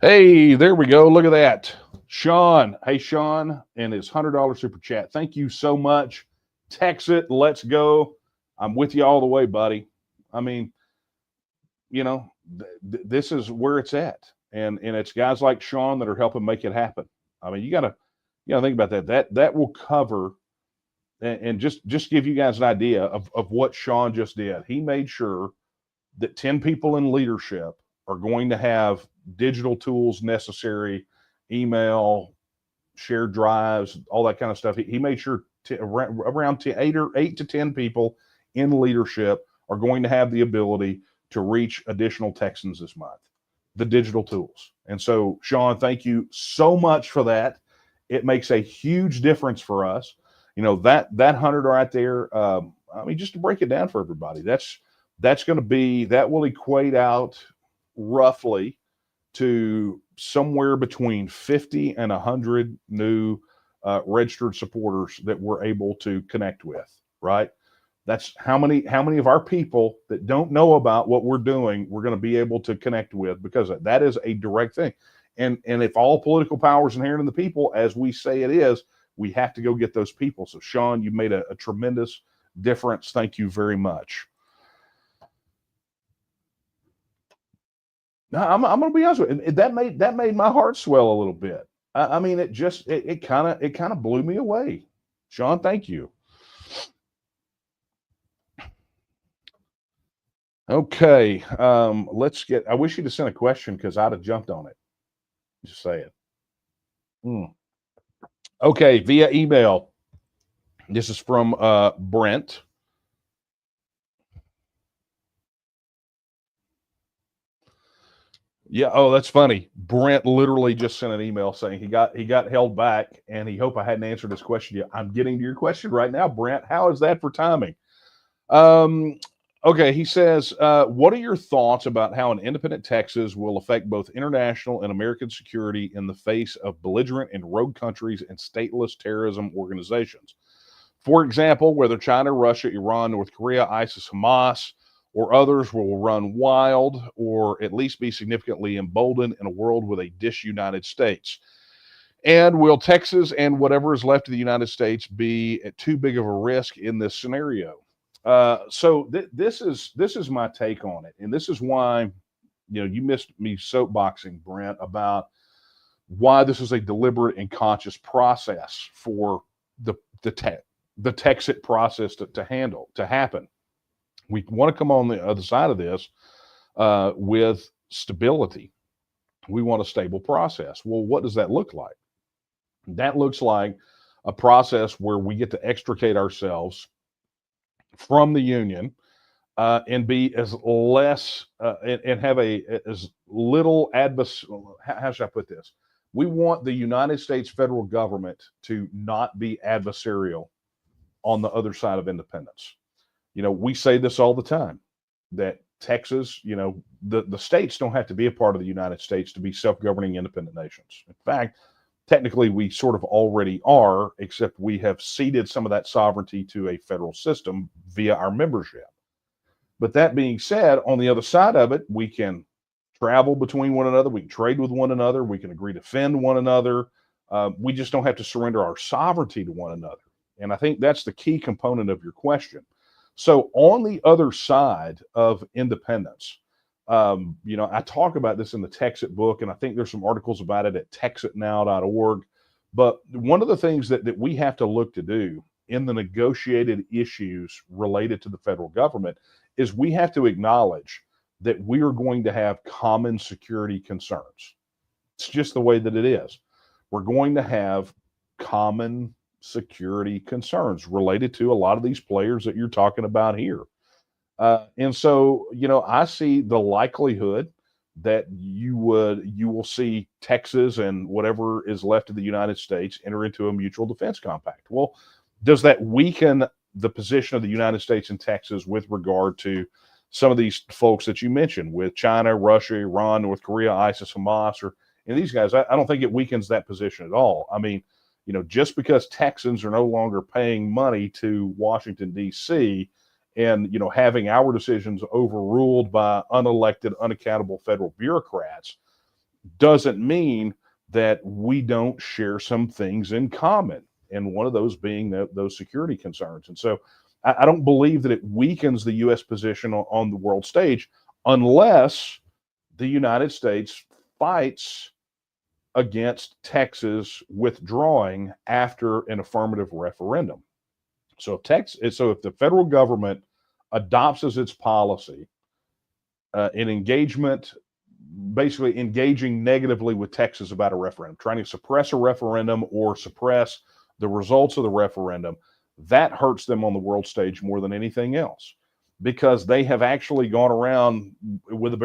[SPEAKER 2] Hey, there we go. Look at that. Sean. Hey, Sean, and his $100 super chat. Thank you so much. TEXIT, let's go. I'm with you all the way, buddy. I mean, you know, this is where it's at. And it's guys like Sean that are helping make it happen. I mean, you gotta think about that. That will cover and just give you guys an idea of what Sean just did. He made sure that 10 people in leadership are going to have digital tools necessary, email, shared drives, all that kind of stuff. He made sure around 8 to 10 people in leadership are going to have the ability to reach additional Texans this month, the digital tools. And so, Sean, thank you so much for that. It makes a huge difference for us. You know, that 100 right there, I mean, just to break it down for everybody, that will equate out roughly to somewhere between 50 and 100 new registered supporters that we're able to connect with, right? That's how many of our people that don't know about what we're doing, we're going to be able to connect with, because that is a direct thing. And if all political power is inherent in the people, as we say it is, we have to go get those people. So, Sean, you made a tremendous difference. Thank you very much. Now, I'm going to be honest with you. That made my heart swell a little bit. I mean, it kind of blew me away. Sean, thank you. Okay, I wish you'd have sent a question because I'd have jumped on it. Just say it. Okay, via email. This is from Brent. Yeah. Oh, that's funny. Brent literally just sent an email saying he got held back, and he hoped I hadn't answered his question yet. I'm getting to your question right now, Brent. How is that for timing? Okay, he says, what are your thoughts about how an independent Texas will affect both international and American security in the face of belligerent and rogue countries and stateless terrorism organizations? For example, whether China, Russia, Iran, North Korea, ISIS, Hamas, or others will run wild or at least be significantly emboldened in a world with a disunited states. And will Texas and whatever is left of the United States be at too big of a risk in this scenario? This is my take on it, and this is why you missed me soapboxing, Brent, about why this is a deliberate and conscious process for the the te- the TEXIT process to happen. We want to come on the other side of this with stability. We want a stable process. Well, what does that look like? That looks like a process where we get to extricate ourselves from the union and be as less and have as little how should I put this? We want the United States federal government to not be adversarial on the other side of independence. We say this all the time that Texas, the states don't have to be a part of the United States to be self-governing independent nations. In fact, technically we sort of already are, except we have ceded some of that sovereignty to a federal system via our membership. But that being said, on the other side of it, we can travel between one another, we can trade with one another, we can agree to defend one another. We just don't have to surrender our sovereignty to one another. And I think that's the key component of your question. So on the other side of independence, I talk about this in the TEXIT book, and I think there's some articles about it at texitnow.org. But one of the things that we have to look to do in the negotiated issues related to the federal government is we have to acknowledge that we are going to have common security concerns. It's just the way that it is. We're going to have common security concerns related to a lot of these players that you're talking about here. And so, I see the likelihood that you will see Texas and whatever is left of the United States enter into a mutual defense compact. Well, does that weaken the position of the United States and Texas with regard to some of these folks that you mentioned with China, Russia, Iran, North Korea, ISIS, Hamas, or these guys? I don't think it weakens that position at all. I mean, just because Texans are no longer paying money to Washington, D.C., and having our decisions overruled by unelected, unaccountable federal bureaucrats doesn't mean that we don't share some things in common, and one of those being those security concerns. And so I don't believe that it weakens the U.S. position on the world stage unless the United States fights against Texas withdrawing after an affirmative referendum. So if the federal government adopts as its policy an engagement, basically engaging negatively with Texas about a referendum, trying to suppress a referendum or suppress the results of the referendum, that hurts them on the world stage more than anything else, because they have actually gone around with at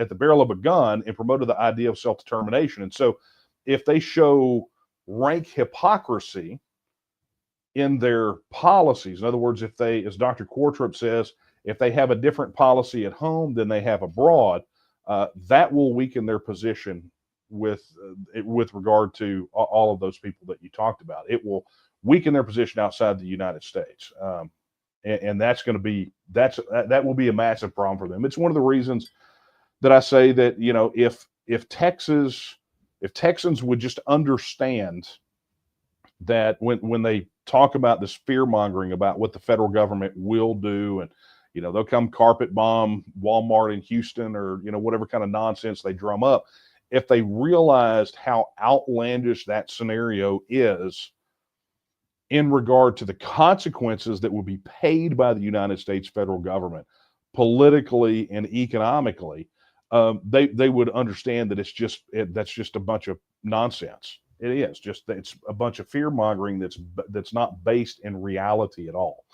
[SPEAKER 2] the barrel of a gun and promoted the idea of self-determination. And so if they show rank hypocrisy in their policies, in other words, if they, as Dr. Quartrip says, if they have a different policy at home than they have abroad, that will weaken their position with regard to all of those people that you talked about. It will weaken their position outside the United States, and that's going to be that will be a massive problem for them. It's one of the reasons that I say that if Texans would just understand that when they talk about this fear mongering about what the federal government will do, and they'll come carpet bomb Walmart in Houston, or whatever kind of nonsense they drum up, if they realized how outlandish that scenario is in regard to the consequences that will be paid by the United States federal government politically and economically, they would understand that that's just a bunch of nonsense. It's a bunch of fear mongering that's not based in reality at all.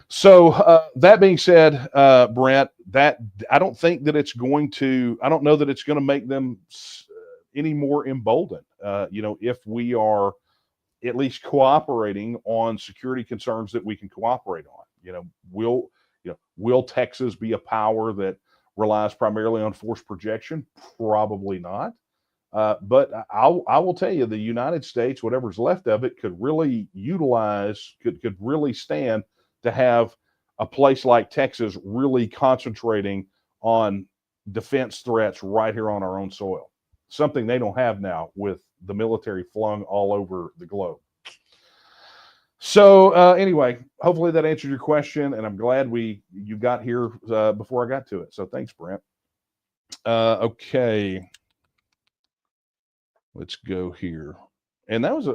[SPEAKER 2] So that being said, Brent, that I don't think that I don't know that it's going to make them any more emboldened. If we are at least cooperating on security concerns that we can cooperate on, Will Texas be a power that relies primarily on force projection? Probably not. But I will tell you, the United States, whatever's left of it, could really could really stand to have a place like Texas really concentrating on defense threats right here on our own soil. Something they don't have now with the military flung all over the globe. So anyway, hopefully that answered your question, and I'm glad you got here before I got to it. So thanks, Brent. Okay, let's go here. And that was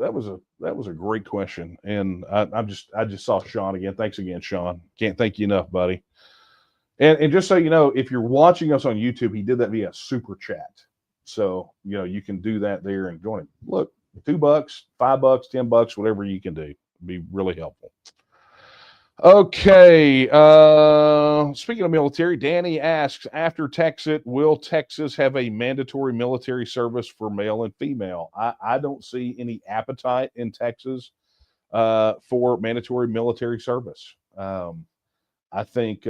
[SPEAKER 2] a great question. And I just saw Sean again. Thanks again, Sean. Can't thank you enough, buddy. And just so you know, if you're watching us on YouTube, he did that via super chat. So you can do that there and join him. Look, $2, $5, $10, whatever you can do. It'd be really helpful. Okay. Speaking of military, Danny asks, after TEXIT, will Texas have a mandatory military service for male and female? I don't see any appetite in Texas for mandatory military service. I think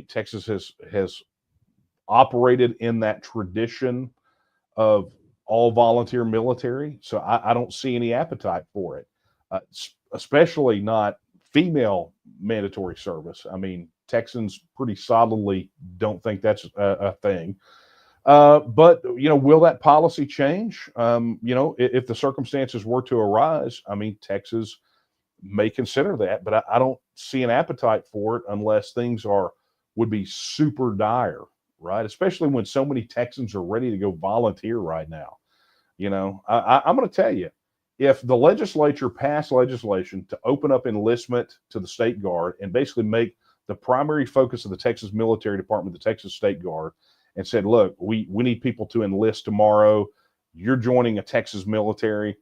[SPEAKER 2] Texas has operated in that tradition of all volunteer military, so I don't see any appetite for it, especially not female mandatory service. I mean, Texans pretty solidly don't think that's a thing. But will that policy change? If the circumstances were to arise, I mean, Texas may consider that, but I don't see an appetite for it unless things would be super dire, right? Especially when so many Texans are ready to go volunteer right now. I'm going to tell you, if the legislature passed legislation to open up enlistment to the State Guard and basically make the primary focus of the Texas Military Department the Texas State Guard, and said, look, we need people to enlist tomorrow, you're joining a Texas military,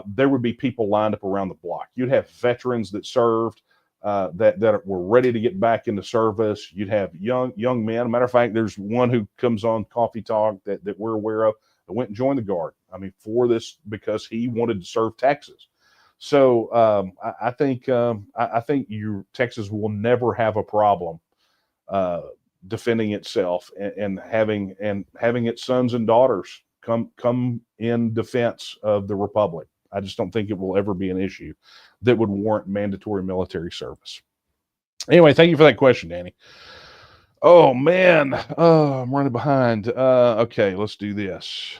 [SPEAKER 2] there would be people lined up around the block. You'd have veterans that served that were ready to get back into service. You'd have young men. Matter of fact, there's one who comes on Coffee Talk that we're aware of that went and joined the Guard. I mean, for this, because he wanted to serve Texas. So I think Texas will never have a problem defending itself and having its sons and daughters come in defense of the Republic. I just don't think it will ever be an issue that would warrant mandatory military service. Anyway, thank you for that question, Danny. Oh man, I'm running behind. Okay, let's do this.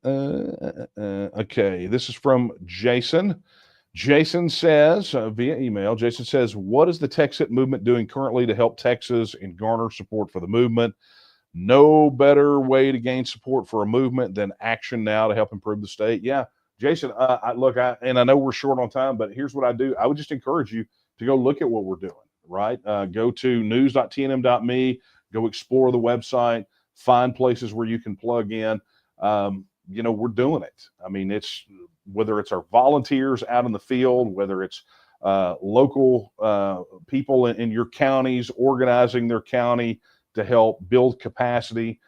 [SPEAKER 2] Okay, this is from Jason. Jason says via email, Jason says, what is the TEXIT movement doing currently to help Texas and garner support for the movement? No better way to gain support for a movement than action now to help improve the state. Yeah, Jason, I know we're short on time, but here's what I do. I would just encourage you to go look at what we're doing, right? Go to news.tnm.me, go explore the website, find places where you can plug in. We're doing it. I mean, it's whether it's our volunteers out in the field, whether it's local people in your counties organizing their county to help build capacity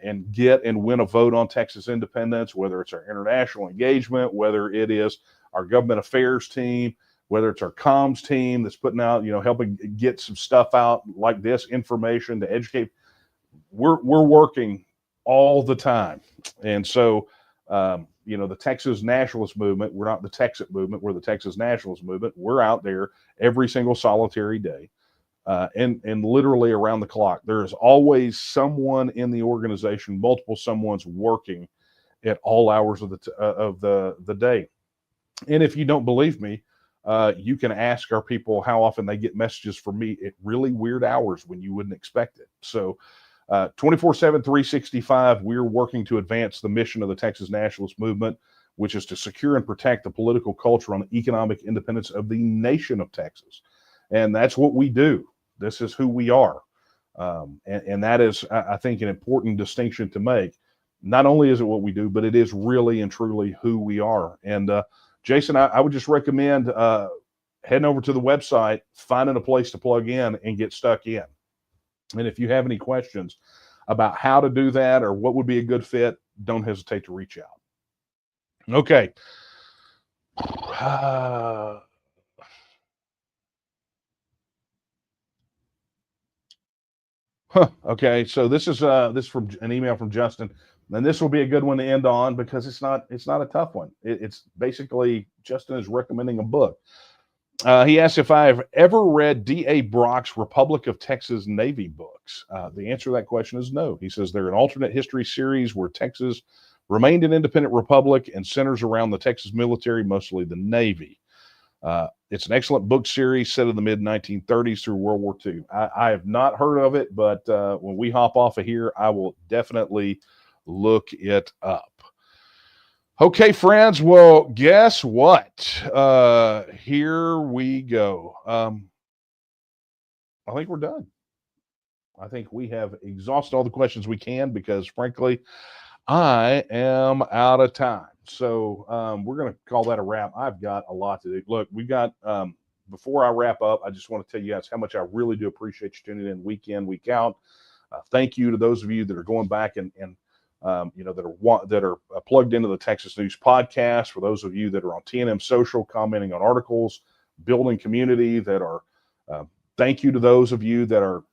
[SPEAKER 2] and get and win a vote on Texas independence, whether it's our international engagement, whether it is our government affairs team, whether it's our comms team that's putting out, helping get some stuff out like this, information to educate. We're working all the time. And so, the Texas nationalist movement, we're not the TEXIT movement, we're the Texas nationalist movement. We're out there every single solitary day. And literally around the clock, there is always someone in the organization, multiple someone's working at all hours of the day. And if you don't believe me, you can ask our people how often they get messages from me at really weird hours when you wouldn't expect it. So 24/7, 365, we're working to advance the mission of the Texas nationalist movement, which is to secure and protect the political, cultural, and economic independence of the nation of Texas. And that's what we do. This is who we are. And that is, I think, an important distinction to make. Not only is it what we do, but it is really and truly who we are. And Jason, I would just recommend heading over to the website, finding a place to plug in and get stuck in. And if you have any questions about how to do that or what would be a good fit, don't hesitate to reach out. Okay. Okay, so this is from an email from Justin, and this will be a good one to end on because it's not a tough one. It's basically Justin is recommending a book. He asked if I have ever read D.A. Brock's Republic of Texas Navy books. The answer to that question is no. He says they're an alternate history series where Texas remained an independent republic and centers around the Texas military, mostly the Navy. It's an excellent book series set in the mid-1930s through World War II. I have not heard of it, but when we hop off of here, I will definitely look it up. Okay, friends. Well, guess what? Here we go. I think we're done. I think we have exhausted all the questions we can because, frankly, I am out of time. So we're going to call that a wrap. I've got a lot to do. Look, we've got, before I wrap up, I just want to tell you guys how much I really do appreciate you tuning in week in, week out. Thank you to those of you that are going back and that are plugged into the Texas News podcast. For those of you that are on TNM Social, commenting on articles, building community, that are, thank you to those of you that are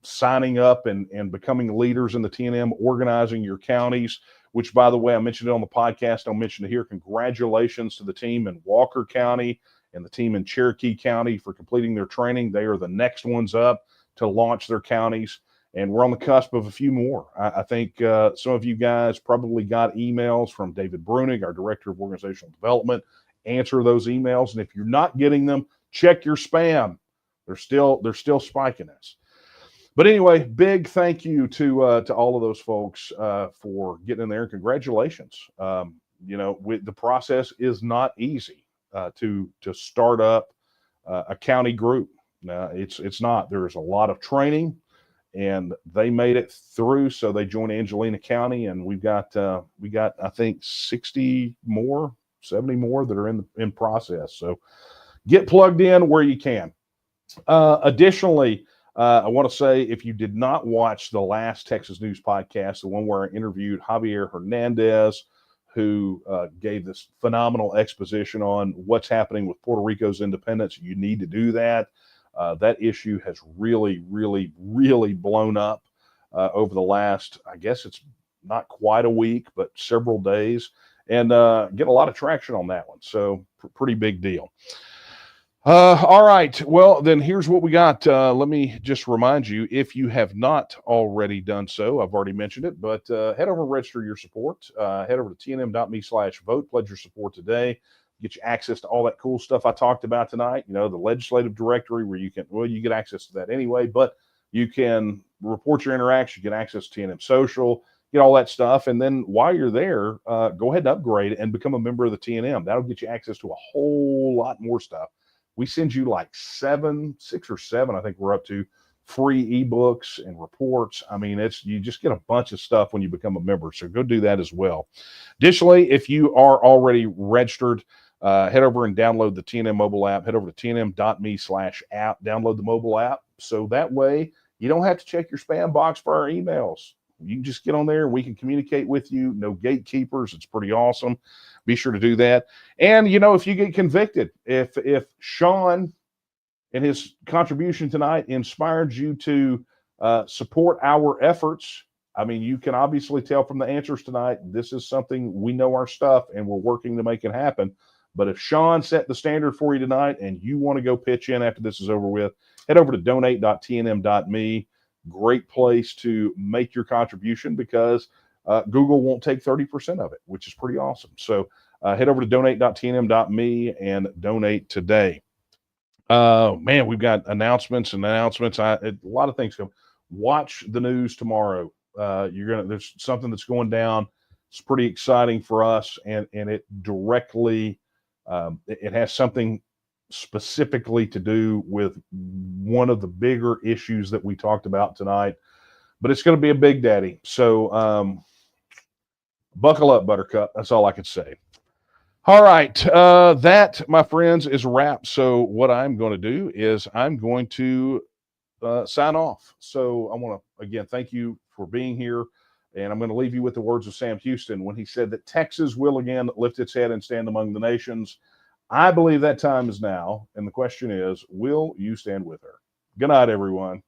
[SPEAKER 2] signing up and becoming leaders in the TNM, organizing your counties, which, by the way, I mentioned it on the podcast. I'll mention it here. Congratulations to the team in Walker County and the team in Cherokee County for completing their training. They are the next ones up to launch their counties. And we're on the cusp of a few more. I think some of you guys probably got emails from David Brunig, our Director of Organizational Development. Answer those emails. And if you're not getting them, check your spam. They're still spiking us. But anyway, big thank you to all of those folks for getting in there. And congratulations. The process is not easy to start up a county group. It's not. There's a lot of training. And they made it through, so they joined Angelina County, and we got I think 70 more that are in process. So get plugged in where you can. Additionally, I want to say, if you did not watch the last Texas News podcast, the one where I interviewed Javier Hernandez, who gave this phenomenal exposition on what's happening with Puerto Rico's independence, you need to do that. That issue has really, really, really blown up over the last, I guess it's not quite a week, but several days, and get a lot of traction on that one. So pretty big deal. All right. Well, then here's what we got. Let me just remind you, if you have not already done so, I've already mentioned it, but head over and register your support. Head over to tnm.me/vote. Pledge your support today. Get you access to all that cool stuff I talked about tonight. The legislative directory where you get access to that anyway, but you can report your interaction, get access to TNM Social, get all that stuff. And then while you're there, go ahead and upgrade and become a member of the TNM. That'll get you access to a whole lot more stuff. We send you like 6 or 7, I think we're up to, free ebooks and reports. I mean, you just get a bunch of stuff when you become a member. So go do that as well. Additionally, if you are already registered, head over and download the TNM mobile app. Head over to tnm.me/app. Download the mobile app. So that way you don't have to check your spam box for our emails. You can just get on there and we can communicate with you. No gatekeepers. It's pretty awesome. Be sure to do that. And, if you get convicted, if Sean and his contribution tonight inspired you to support our efforts, I mean, you can obviously tell from the answers tonight, this is something we know our stuff and we're working to make it happen. But if Sean set the standard for you tonight and you want to go pitch in after this is over with, head over to donate.tnm.me. Great place to make your contribution because Google won't take 30% of it, which is pretty awesome. So head over to donate.tnm.me and donate today. Man, we've got announcements. A lot of things come. Watch the news tomorrow. There's something that's going down. It's pretty exciting for us, and it directly it has something specifically to do with one of the bigger issues that we talked about tonight. But it's going to be a big daddy. So buckle up, Buttercup. That's all I can say. All right. That, my friends, is a wrap. So what I'm going to do is I'm going to sign off. So I want to, again, thank you for being here. And I'm going to leave you with the words of Sam Houston when he said that Texas will again lift its head and stand among the nations. I believe that time is now. And the question is, will you stand with her? Good night, everyone.